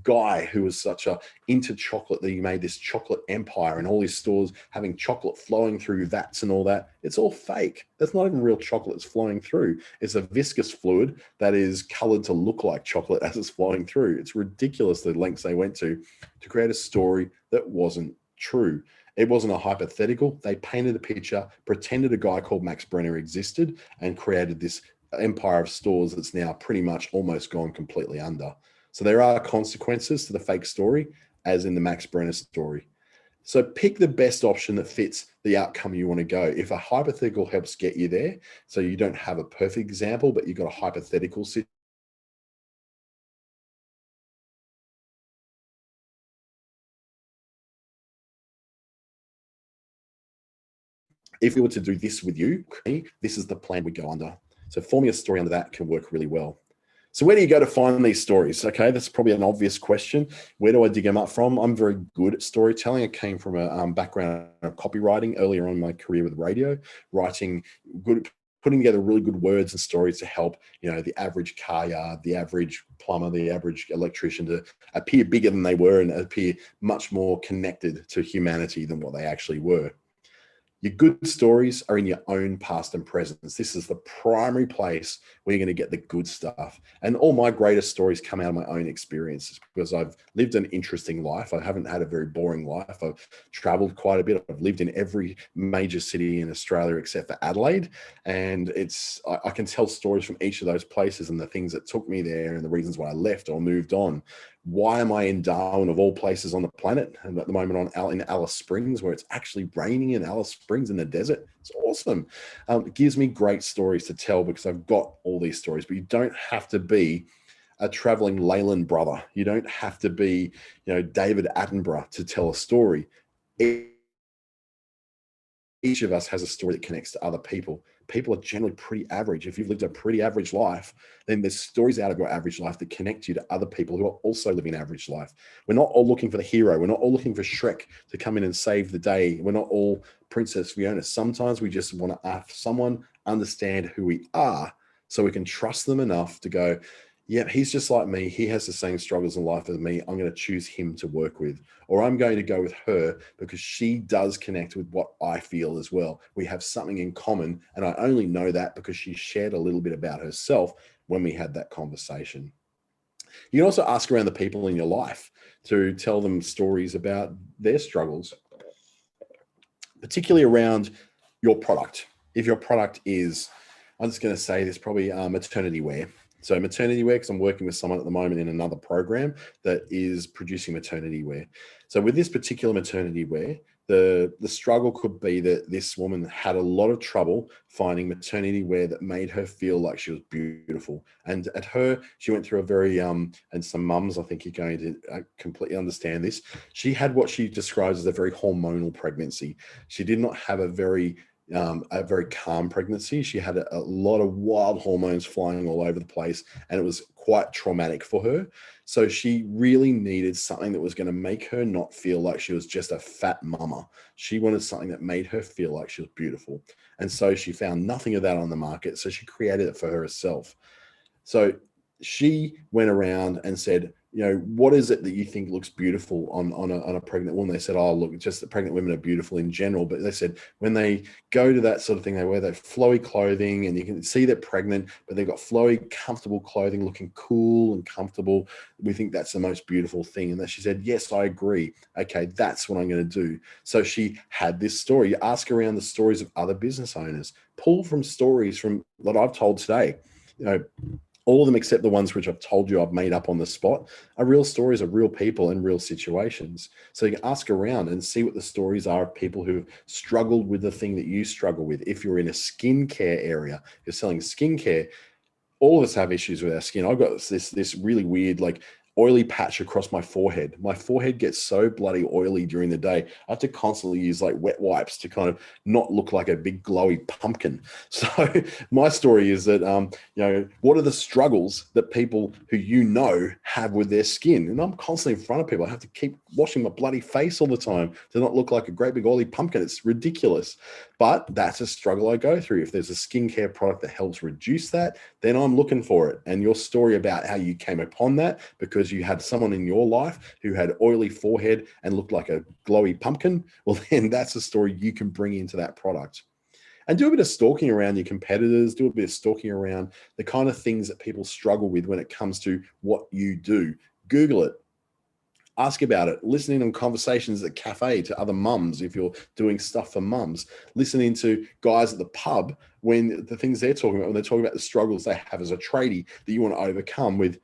[SPEAKER 1] guy who was such a into chocolate that he made this chocolate empire and all his stores having chocolate flowing through vats and all that. It's all fake. That's not even real chocolate that's flowing through. It's a viscous fluid that is colored to look like chocolate as it's flowing through. It's ridiculous the lengths they went to create a story that wasn't true. It wasn't a hypothetical. They painted a picture, pretended a guy called Max Brenner existed, and created this empire of stores that's now pretty much almost gone completely under. So there are consequences to the fake story, as in the Max Brenner story. So pick the best option that fits the outcome you want to go. If a hypothetical helps get you there, so you don't have a perfect example, but you've got a hypothetical situation, if we were to do this with you, this is the plan we go under. So forming a story under that can work really well. So where do you go to find these stories? Okay, that's probably an obvious question. Where do I dig them up from? I'm very good at storytelling. I came from a background of copywriting earlier on in my career with radio, writing good, putting together really good words and stories to help, the average car yard, the average plumber, the average electrician to appear bigger than they were and appear much more connected to humanity than what they actually were. Your good stories are in your own past and present. This is the primary place where you're going to get the good stuff. And all my greatest stories come out of my own experiences because I've lived an interesting life. I haven't had a very boring life. I've traveled quite a bit. I've lived in every major city in Australia except for Adelaide. And I can tell stories from each of those places and the things that took me there and the reasons why I left or moved on. Why am I in Darwin of all places on the planet? And at the moment in Alice Springs, where it's actually raining in Alice Springs in the desert. It's awesome. It gives me great stories to tell because I've got all these stories, but you don't have to be a traveling Leyland brother. You don't have to be, David Attenborough to tell a story. Each of us has a story that connects to other people. People are generally pretty average. If you've lived a pretty average life, then there's stories out of your average life that connect you to other people who are also living an average life. We're not all looking for the hero. We're not all looking for Shrek to come in and save the day. We're not all Princess Fiona. Sometimes we just want to have someone understand who we are so we can trust them enough to go, yeah, he's just like me. He has the same struggles in life as me. I'm going to choose him to work with, or I'm going to go with her because she does connect with what I feel as well. We have something in common. And I only know that because she shared a little bit about herself when we had that conversation. You can also ask around the people in your life to tell them stories about their struggles, particularly around your product. If your product is, I'm just going to say this, probably maternity wear. So maternity wear, because I'm working with someone at the moment in another program that is producing maternity wear. So with this particular maternity wear, the struggle could be that this woman had a lot of trouble finding maternity wear that made her feel like she was beautiful. And at her, she went through a very, and some mums, I think you're going to completely understand this. She had what she describes as a very hormonal pregnancy. She did not have a very calm pregnancy. She had a lot of wild hormones flying all over the place, and it was quite traumatic for her. So she really needed something that was going to make her not feel like she was just a fat mama. She wanted something that made her feel like she was beautiful. And so she found nothing of that on the market. So she created it for herself. So she went around and said, what is it that you think looks beautiful on a pregnant woman? They said, oh, look, just the pregnant women are beautiful in general. But they said when they go to that sort of thing, they wear that flowy clothing and you can see they're pregnant, but they've got flowy, comfortable clothing looking cool and comfortable. We think that's the most beautiful thing. And then she said, yes, I agree. Okay, that's what I'm going to do. So she had this story. You ask around the stories of other business owners, pull from stories from what I've told today. All of them except the ones which I've told you I've made up on the spot are real stories of real people and real situations. So you can ask around and see what the stories are of people who've struggled with the thing that you struggle with. If you're in a skincare area, you're selling skincare, all of us have issues with our skin. I've got this really weird, like, oily patch across my forehead. My forehead gets so bloody oily during the day. I have to constantly use like wet wipes to kind of not look like a big glowy pumpkin. So my story is that, what are the struggles that people who have with their skin? And I'm constantly in front of people. I have to keep washing my bloody face all the time to not look like a great big oily pumpkin. It's ridiculous. But that's a struggle I go through. If there's a skincare product that helps reduce that, then I'm looking for it. And your story about how you came upon that because you had someone in your life who had oily forehead and looked like a glowy pumpkin, well, then that's a story you can bring into that product. And do a bit of stalking around your competitors, do a bit of stalking around the kind of things that people struggle with when it comes to what you do. Google it. Ask about it. Listening on conversations at cafe to other mums if you're doing stuff for mums. Listening to guys at the pub when the things they're talking about, when they're talking about the struggles they have as a tradie that you want to overcome with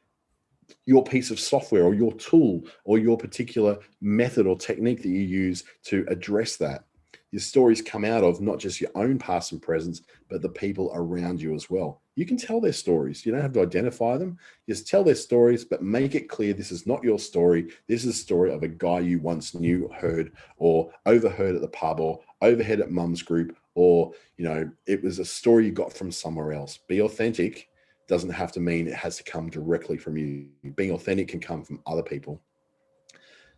[SPEAKER 1] your piece of software or your tool or your particular method or technique that you use to address that. Your stories come out of not just your own past and present, but the people around you as well. You can tell their stories. You don't have to identify them. Just tell their stories, but make it clear this is not your story. This is a story of a guy you once knew, heard, or overheard at the pub, or overheard at mum's group, or it was a story you got from somewhere else. Be authentic. Doesn't have to mean it has to come directly from you. Being authentic can come from other people.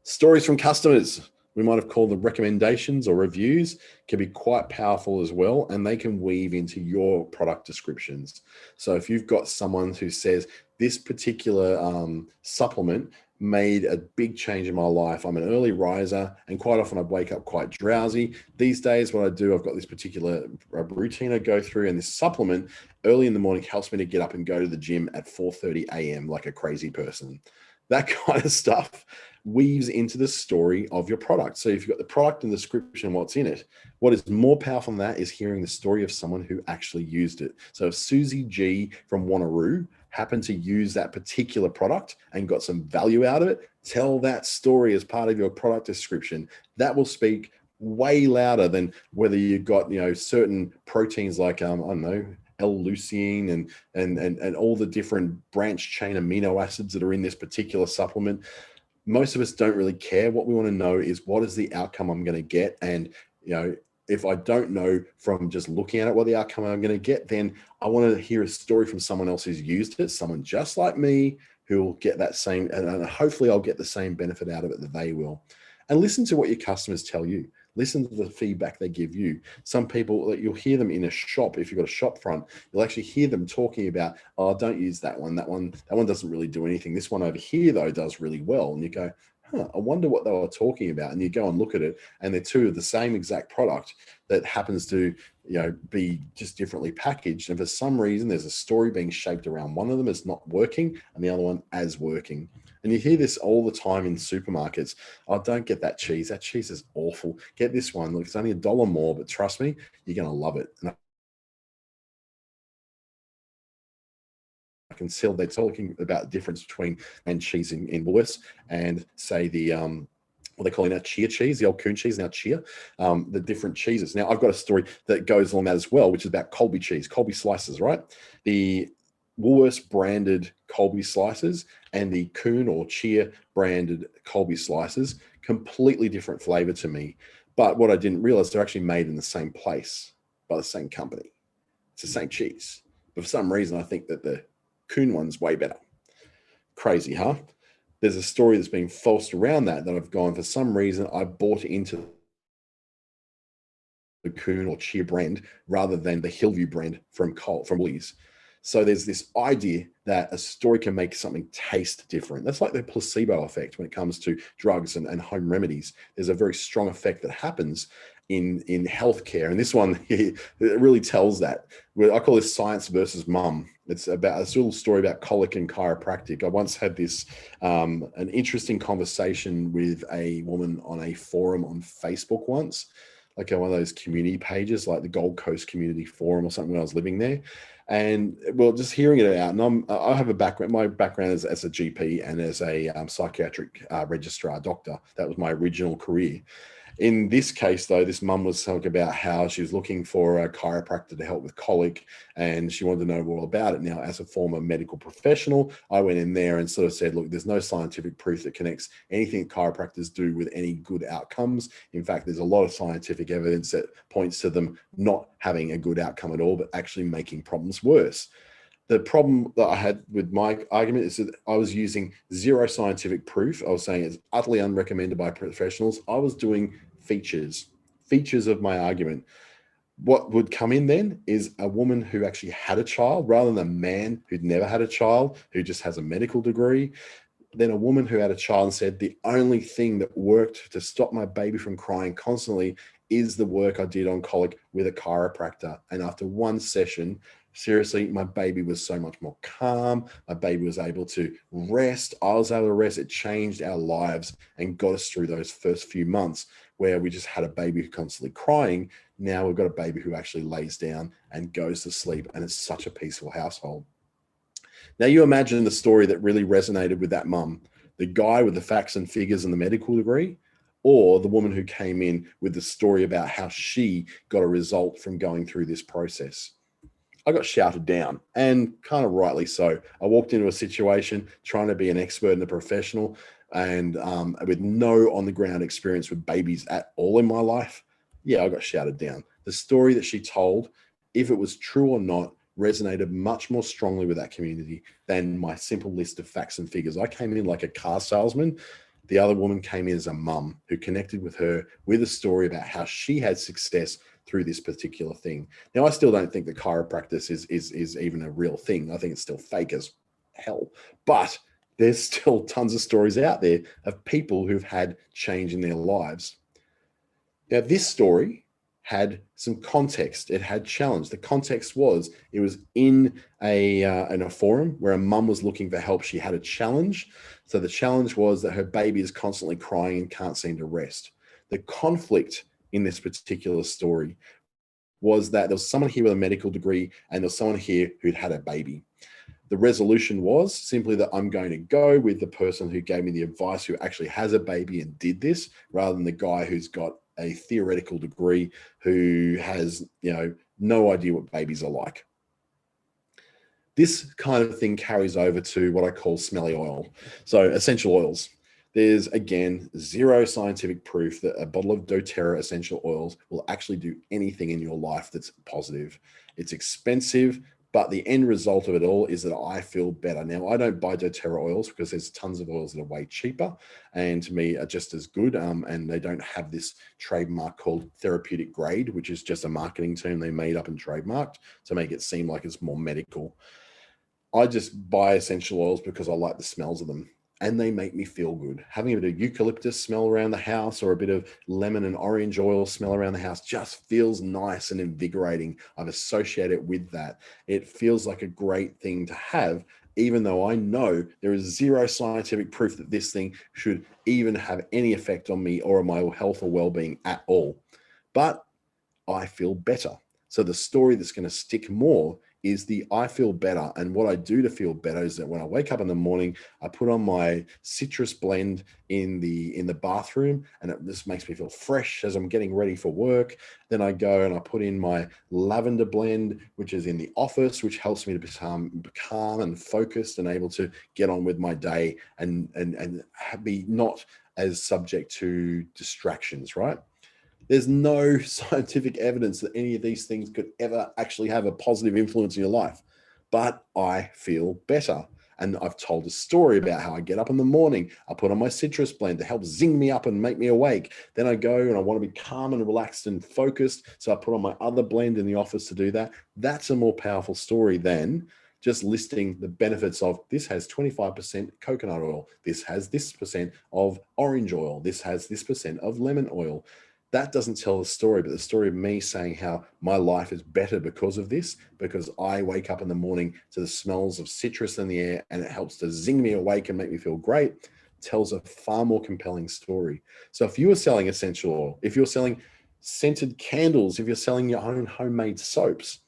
[SPEAKER 1] Stories from customers, we might have called them recommendations or reviews, can be quite powerful as well, and they can weave into your product descriptions. So if you've got someone who says, this particular supplement made a big change in my life. I'm an early riser, and quite often I wake up quite drowsy. These days, what I do, I've got this particular routine I go through, and this supplement early in the morning helps me to get up and go to the gym at 4:30 a.m. like a crazy person. That kind of stuff weaves into the story of your product. So if you've got the product and the description, what's in it, what is more powerful than that is hearing the story of someone who actually used it. So if Susie G from Wanneroo happened to use that particular product and got some value out of it, tell that story as part of your product description. That will speak way louder than whether you've got certain proteins like I don't know, L-leucine and all the different branch chain amino acids that are in this particular supplement. Most of us don't really care. What we want to know is, what is the outcome I'm going to get? And if I don't know from just looking at it what the outcome I'm going to get, then I want to hear a story from someone else who's used it, someone just like me who will get that same, and hopefully I'll get the same benefit out of it that they will. And listen to what your customers tell you. Listen to the feedback they give you. Some people, you'll hear them in a shop. If you've got a shop front, you'll actually hear them talking about, oh, don't use that one. That one doesn't really do anything. This one over here, though, does really well. And you go, I wonder what they were talking about. And you go and look at it, and they're two of the same exact product that happens to be just differently packaged. And for some reason, there's a story being shaped around one of them as not working and the other one as working. And you hear this all the time in supermarkets. Oh, don't get that cheese. That cheese is awful. Get this one. Look, it's only $1 more, but trust me, you're going to love it. And I can tell they're talking about the difference between and cheese in Woolworths and say the what they call now chia cheese, the old coon cheese, now chia, the different cheeses. Now, I've got a story that goes along that as well, which is about Colby cheese, Colby slices, right? The Woolworths branded Colby slices and the coon or chia branded Colby slices, completely different flavor to me. But what I didn't realize, they're actually made in the same place by the same company. It's the same cheese. But for some reason, I think that the coon one's way better. Crazy, huh? There's a story that's been falsed around that I've gone, for some reason, I bought into the coon or chia brand rather than the Hillview brand from Woolies. So there's this idea that a story can make something taste different. That's like the placebo effect when it comes to drugs and home remedies. There's a very strong effect that happens in healthcare. And this one here, it really tells that. I call this science versus mum. It's about a little story about colic and chiropractic. I once had this an interesting conversation with a woman on a forum on Facebook once. like one of those community pages, like the Gold Coast Community Forum or something when I was living there. And well, just hearing it out, and I have a background. My background is as a GP and as a psychiatric registrar doctor. That was my original career. In this case, though, this mum was talking about how she was looking for a chiropractor to help with colic, and she wanted to know all about it. Now, as a former medical professional, I went in there and sort of said, look, there's no scientific proof that connects anything chiropractors do with any good outcomes. In fact, there's a lot of scientific evidence that points to them not having a good outcome at all, but actually making problems worse. The problem that I had with my argument is that I was using zero scientific proof. I was saying it's utterly unrecommended by professionals. I was doing features of my argument. What would come in then is a woman who actually had a child rather than a man who'd never had a child, who just has a medical degree. Then a woman who had a child and said, the only thing that worked to stop my baby from crying constantly is the work I did on colic with a chiropractor. And after one session, seriously, my baby was so much more calm. My baby was able to rest. I was able to rest. It changed our lives and got us through those first few months where we just had a baby who constantly crying. Now we've got a baby who actually lays down and goes to sleep, and it's such a peaceful household. Now you imagine the story that really resonated with that mum, the guy with the facts and figures and the medical degree, or the woman who came in with the story about how she got a result from going through this process. I got shouted down, and kind of rightly so. I walked into a situation trying to be an expert and a professional, and with no on-the-ground experience with babies at all in my life. Yeah, I got shouted down. The story that she told, if it was true or not, resonated much more strongly with that community than my simple list of facts and figures. I came in like a car salesman. The other woman came in as a mum who connected with her with a story about how she had success through this particular thing. Now, I still don't think that chiropractic is even a real thing. I think it's still fake as hell. But there's still tons of stories out there of people who've had change in their lives. Now, this story had some context. It had challenge. The context was it was in a forum where a mum was looking for help. She had a challenge. So the challenge was that her baby is constantly crying and can't seem to rest. The conflict in this particular story was that there was someone here with a medical degree and there was someone here who'd had a baby. The resolution was simply that I'm going to go with the person who gave me the advice, who actually has a baby and did this, rather than the guy who's got a theoretical degree, who has, no idea what babies are like. This kind of thing carries over to what I call smelly oil. So essential oils. There's, again, zero scientific proof that a bottle of doTERRA essential oils will actually do anything in your life that's positive. It's expensive, but the end result of it all is that I feel better. Now, I don't buy doTERRA oils because there's tons of oils that are way cheaper and to me are just as good. And they don't have this trademark called therapeutic grade, which is just a marketing term they made up and trademarked to make it seem like it's more medical. I just buy essential oils because I like the smells of them and they make me feel good. Having a bit of eucalyptus smell around the house or a bit of lemon and orange oil smell around the house just feels nice and invigorating. I've associated it with that. It feels like a great thing to have, even though I know there is zero scientific proof that this thing should even have any effect on me or on my health or well-being at all. But I feel better. So the story that's going to stick more is the I feel better. And what I do to feel better is that when I wake up in the morning, I put on my citrus blend in the bathroom, and it just makes me feel fresh as I'm getting ready for work. Then I go and I put in my lavender blend, which is in the office, which helps me to become calm and focused and able to get on with my day and be not as subject to distractions, right? There's no scientific evidence that any of these things could ever actually have a positive influence in your life, but I feel better. And I've told a story about how I get up in the morning, I put on my citrus blend to help zing me up and make me awake. Then I go and I want to be calm and relaxed and focused. So I put on my other blend in the office to do that. That's a more powerful story than just listing the benefits of this has 25% coconut oil. This has this percent of orange oil. This has this percent of lemon oil. That doesn't tell the story, but the story of me saying how my life is better because of this, because I wake up in the morning to the smells of citrus in the air and it helps to zing me awake and make me feel great, tells a far more compelling story. So if you are selling essential oil, if you're selling Scented candles if you're selling your own homemade soaps.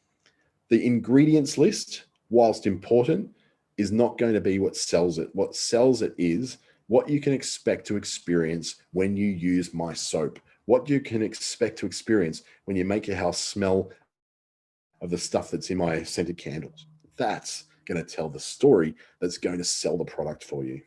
[SPEAKER 1] The ingredients list, whilst important, is not going to be what sells it. What sells it is what you can expect to experience when you use my soap, what you can expect to experience when you make your house smell of the stuff that's in my scented candles. That's going to tell the story that's going to sell the product for you.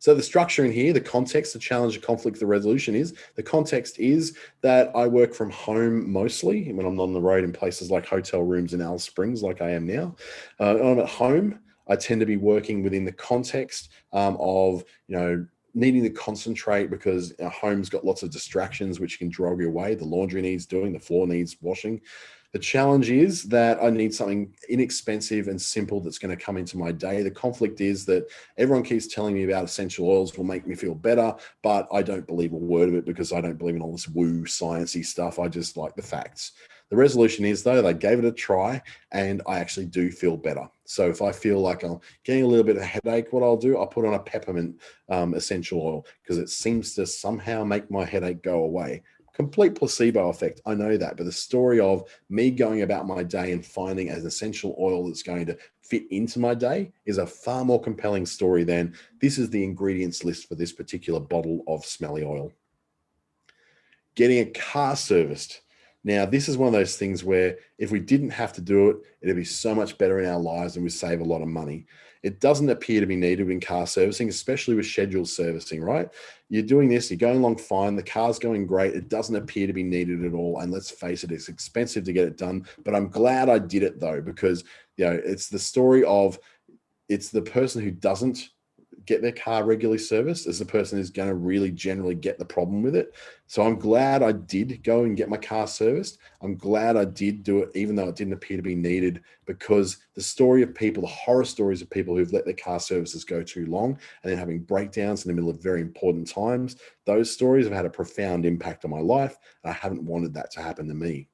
[SPEAKER 1] So the structure in here, the context, the challenge, the conflict, the resolution is, the context is that I work from home mostly when I'm on the road in places like hotel rooms in Alice Springs, like I am now. When I'm at home, I tend to be working within the context of, needing to concentrate because our home's got lots of distractions which can drag you away. The laundry needs doing, the floor needs washing. The challenge is that I need something inexpensive and simple that's going to come into my day. The conflict is that everyone keeps telling me about essential oils will make me feel better, but I don't believe a word of it because I don't believe in all this woo sciencey stuff. I just like the facts. The resolution is, though, they gave it a try and I actually do feel better. So if I feel like I'm getting a little bit of a headache, what I'll do, I'll put on a peppermint essential oil because it seems to somehow make my headache go away. Complete placebo effect. I know that. But the story of me going about my day and finding an essential oil that's going to fit into my day is a far more compelling story than this is the ingredients list for this particular bottle of smelly oil. Getting a car serviced. Now, this is one of those things where if we didn't have to do it, it'd be so much better in our lives and we save a lot of money. It doesn't appear to be needed in car servicing, especially with scheduled servicing, right? You're doing this, you're going along fine, the car's going great. It doesn't appear to be needed at all. And let's face it, it's expensive to get it done. But I'm glad I did it though, because it's the story of it's the person who doesn't get their car regularly serviced as the person who's going to really generally get the problem with it. So I'm glad I did go and get my car serviced. I'm glad I did do it, even though it didn't appear to be needed, because the story of people, the horror stories of people who've let their car services go too long and then having breakdowns in the middle of very important times, those stories have had a profound impact on my life. And I haven't wanted that to happen to me.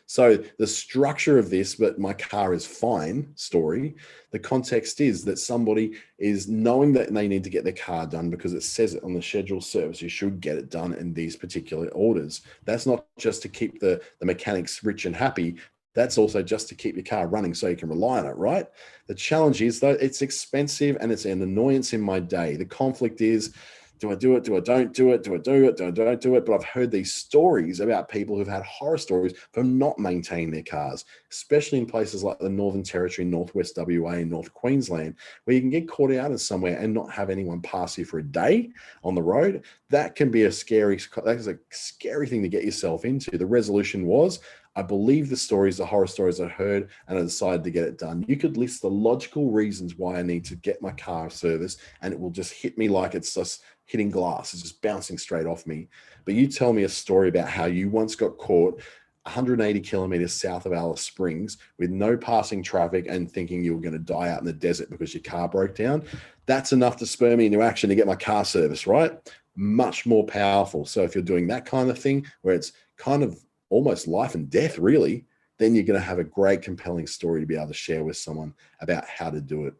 [SPEAKER 1] So the structure of this, but my car is fine story, the context is that somebody is knowing that they need to get their car done because it says it on the scheduled service. You should get it done in these particular orders. That's not just to keep the mechanics rich and happy. That's also just to keep your car running so you can rely on it, right? The challenge is, though, it's expensive and it's an annoyance in my day. The conflict is, do I do it? Do I don't do it? Do I do it? Do I don't do it? But I've heard these stories about people who've had horror stories for not maintaining their cars, especially in places like the Northern Territory, Northwest WA, and North Queensland, where you can get caught out in somewhere and not have anyone pass you for a day on the road. That can be that is a scary thing to get yourself into. The resolution was, I believe the stories, the horror stories I heard, and I decided to get it done. You could list the logical reasons why I need to get my car serviced, and it will just hit me like it's just hitting glass. It's just bouncing straight off me. But you tell me a story about how you once got caught 180 kilometers south of Alice Springs with no passing traffic and thinking you were going to die out in the desert because your car broke down. That's enough to spur me into action to get my car serviced, right? Much more powerful. So if you're doing that kind of thing where it's kind of almost life and death, really, then you're going to have a great, compelling story to be able to share with someone about how to do it.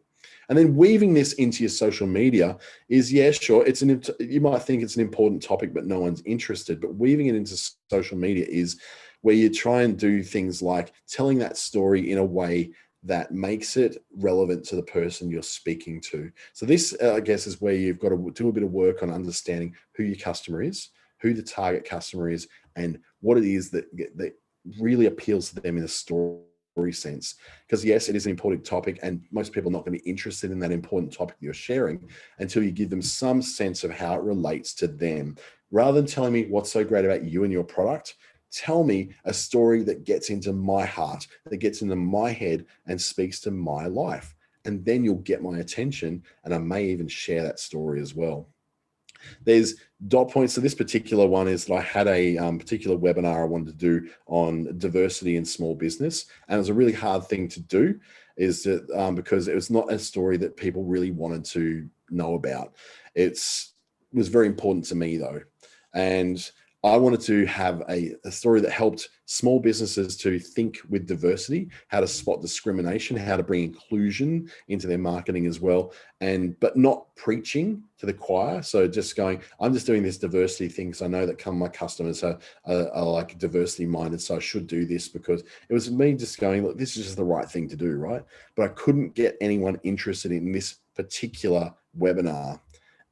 [SPEAKER 1] And then weaving this into your social media is, yeah, sure, you might think it's an important topic, but no one's interested. But weaving it into social media is where you try and do things like telling that story in a way that makes it relevant to the person you're speaking to. So this, I guess, is where you've got to do a bit of work on understanding who your customer is, who the target customer is, and what it is that really appeals to them in a story sense. Because yes, it is an important topic and most people are not going to be interested in that important topic that you're sharing until you give them some sense of how it relates to them. Rather than telling me what's so great about you and your product, tell me a story that gets into my heart, that gets into my head and speaks to my life. And then you'll get my attention and I may even share that story as well. There's dot points. So this particular one is that I had a particular webinar I wanted to do on diversity in small business. And it was a really hard thing to do is that because it was not a story that people really wanted to know about. It was very important to me though. And I wanted to have a story that helped small businesses to think with diversity, how to spot discrimination, how to bring inclusion into their marketing as well, but not preaching to the choir. So just going, I'm just doing this diversity thing because I know that my customers are like diversity minded, so I should do this, because it was me just going, look, this is just the right thing to do, right? But I couldn't get anyone interested in this particular webinar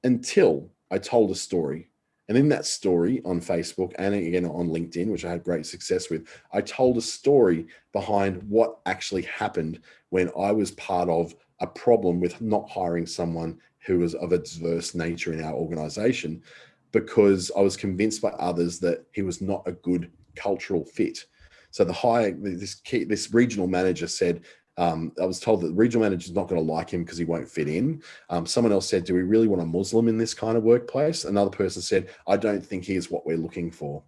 [SPEAKER 1] until I told a story. And in that story on Facebook and again on LinkedIn, which I had great success with, I told a story behind what actually happened when I was part of a problem with not hiring someone who was of a diverse nature in our organization, because I was convinced by others that he was not a good cultural fit. So this regional manager said, I was told that the regional manager is not going to like him because he won't fit in. Someone else said, do we really want a Muslim in this kind of workplace? Another person said, I don't think he is what we're looking for.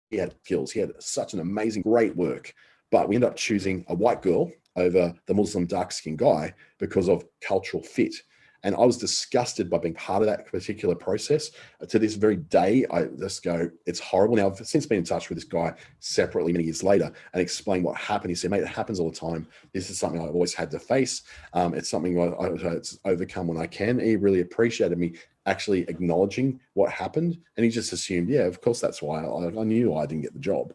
[SPEAKER 1] He had skills. He had such an amazing, great work. But we ended up choosing a white girl over the Muslim dark-skinned guy because of cultural fit. And I was disgusted by being part of that particular process. To this very day, I just go, it's horrible. Now, I've since been in touch with this guy separately many years later and explained what happened. He said, mate, it happens all the time. This is something I've always had to face. It's something I overcome when I can. He really appreciated me actually acknowledging what happened. And he just assumed, yeah, of course, that's why I knew I didn't get the job.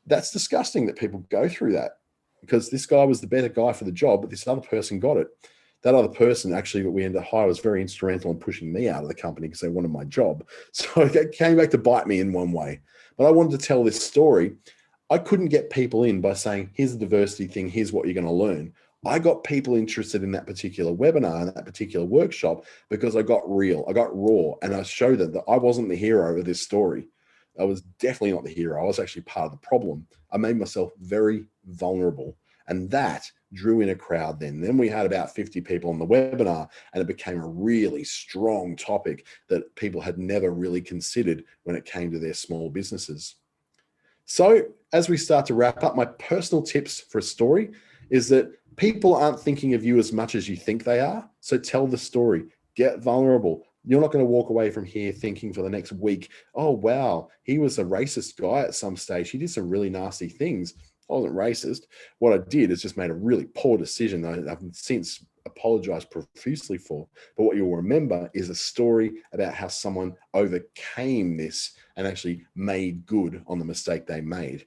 [SPEAKER 1] That's disgusting that people go through that, because this guy was the better guy for the job, but this other person got it. That other person actually that we ended up hiring was very instrumental in pushing me out of the company because they wanted my job. So it came back to bite me in one way. But I wanted to tell this story. I couldn't get people in by saying, here's the diversity thing, here's what you're going to learn. I got people interested in that particular webinar and that particular workshop because I got real, I got raw, and I showed them that I wasn't the hero of this story. I was definitely not the hero. I was actually part of the problem. I made myself very vulnerable, and that drew in a crowd then. Then we had about 50 people on the webinar, and it became a really strong topic that people had never really considered when it came to their small businesses. So as we start to wrap up, my personal tips for a story is that people aren't thinking of you as much as you think they are. So tell the story, get vulnerable. You're not going to walk away from here thinking for the next week, oh, wow, he was a racist guy at some stage. He did some really nasty things. I wasn't racist. What I did is just made a really poor decision I've since apologized profusely for. But what you'll remember is a story about how someone overcame this and actually made good on the mistake they made.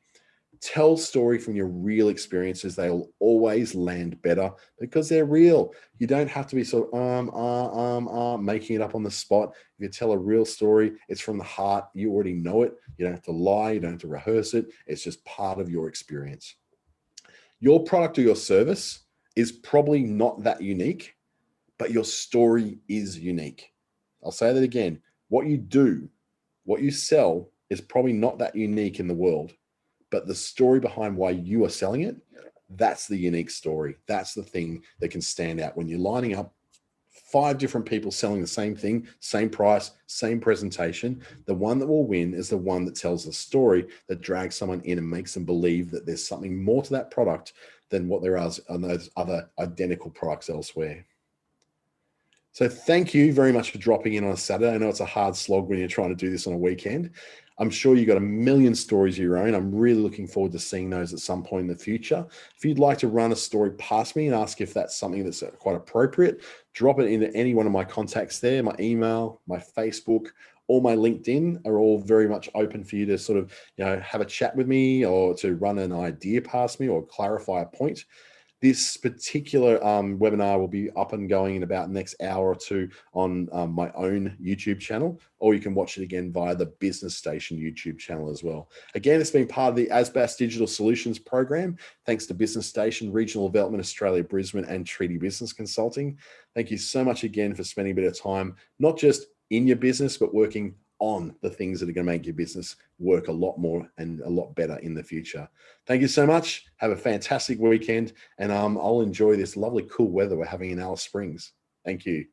[SPEAKER 1] Tell story from your real experiences. They'll always land better because they're real. You don't have to be sort of making it up on the spot. If you tell a real story, it's from the heart. You already know it. You don't have to lie. You don't have to rehearse it. It's just part of your experience. Your product or your service is probably not that unique, but your story is unique. I'll say that again. What you do, what you sell is probably not that unique in the world, but the story behind why you are selling it, that's the unique story. That's the thing that can stand out when you're lining up 5 different people selling the same thing, same price, same presentation. The one that will win is the one that tells the story that drags someone in and makes them believe that there's something more to that product than what there is on those other identical products elsewhere. So thank you very much for dropping in on a Saturday. I know it's a hard slog when you're trying to do this on a weekend. I'm sure you've got a million stories of your own. I'm really looking forward to seeing those at some point in the future. If you'd like to run a story past me and ask if that's something that's quite appropriate, drop it into any one of my contacts there. My email, my Facebook, or my LinkedIn are all very much open for you to sort of, have a chat with me or to run an idea past me or clarify a point. This particular webinar will be up and going in about the next hour or two on my own YouTube channel, or you can watch it again via the Business Station YouTube channel as well. Again, it's been part of the ASBAS Digital Solutions program, thanks to Business Station, Regional Development Australia, Brisbane, and Treaty Business Consulting. Thank you so much again for spending a bit of time, not just in your business, but working on the things that are going to make your business work a lot more and a lot better in the future. Thank you so much. Have a fantastic weekend, and I'll enjoy this lovely cool weather we're having in Alice Springs. Thank you.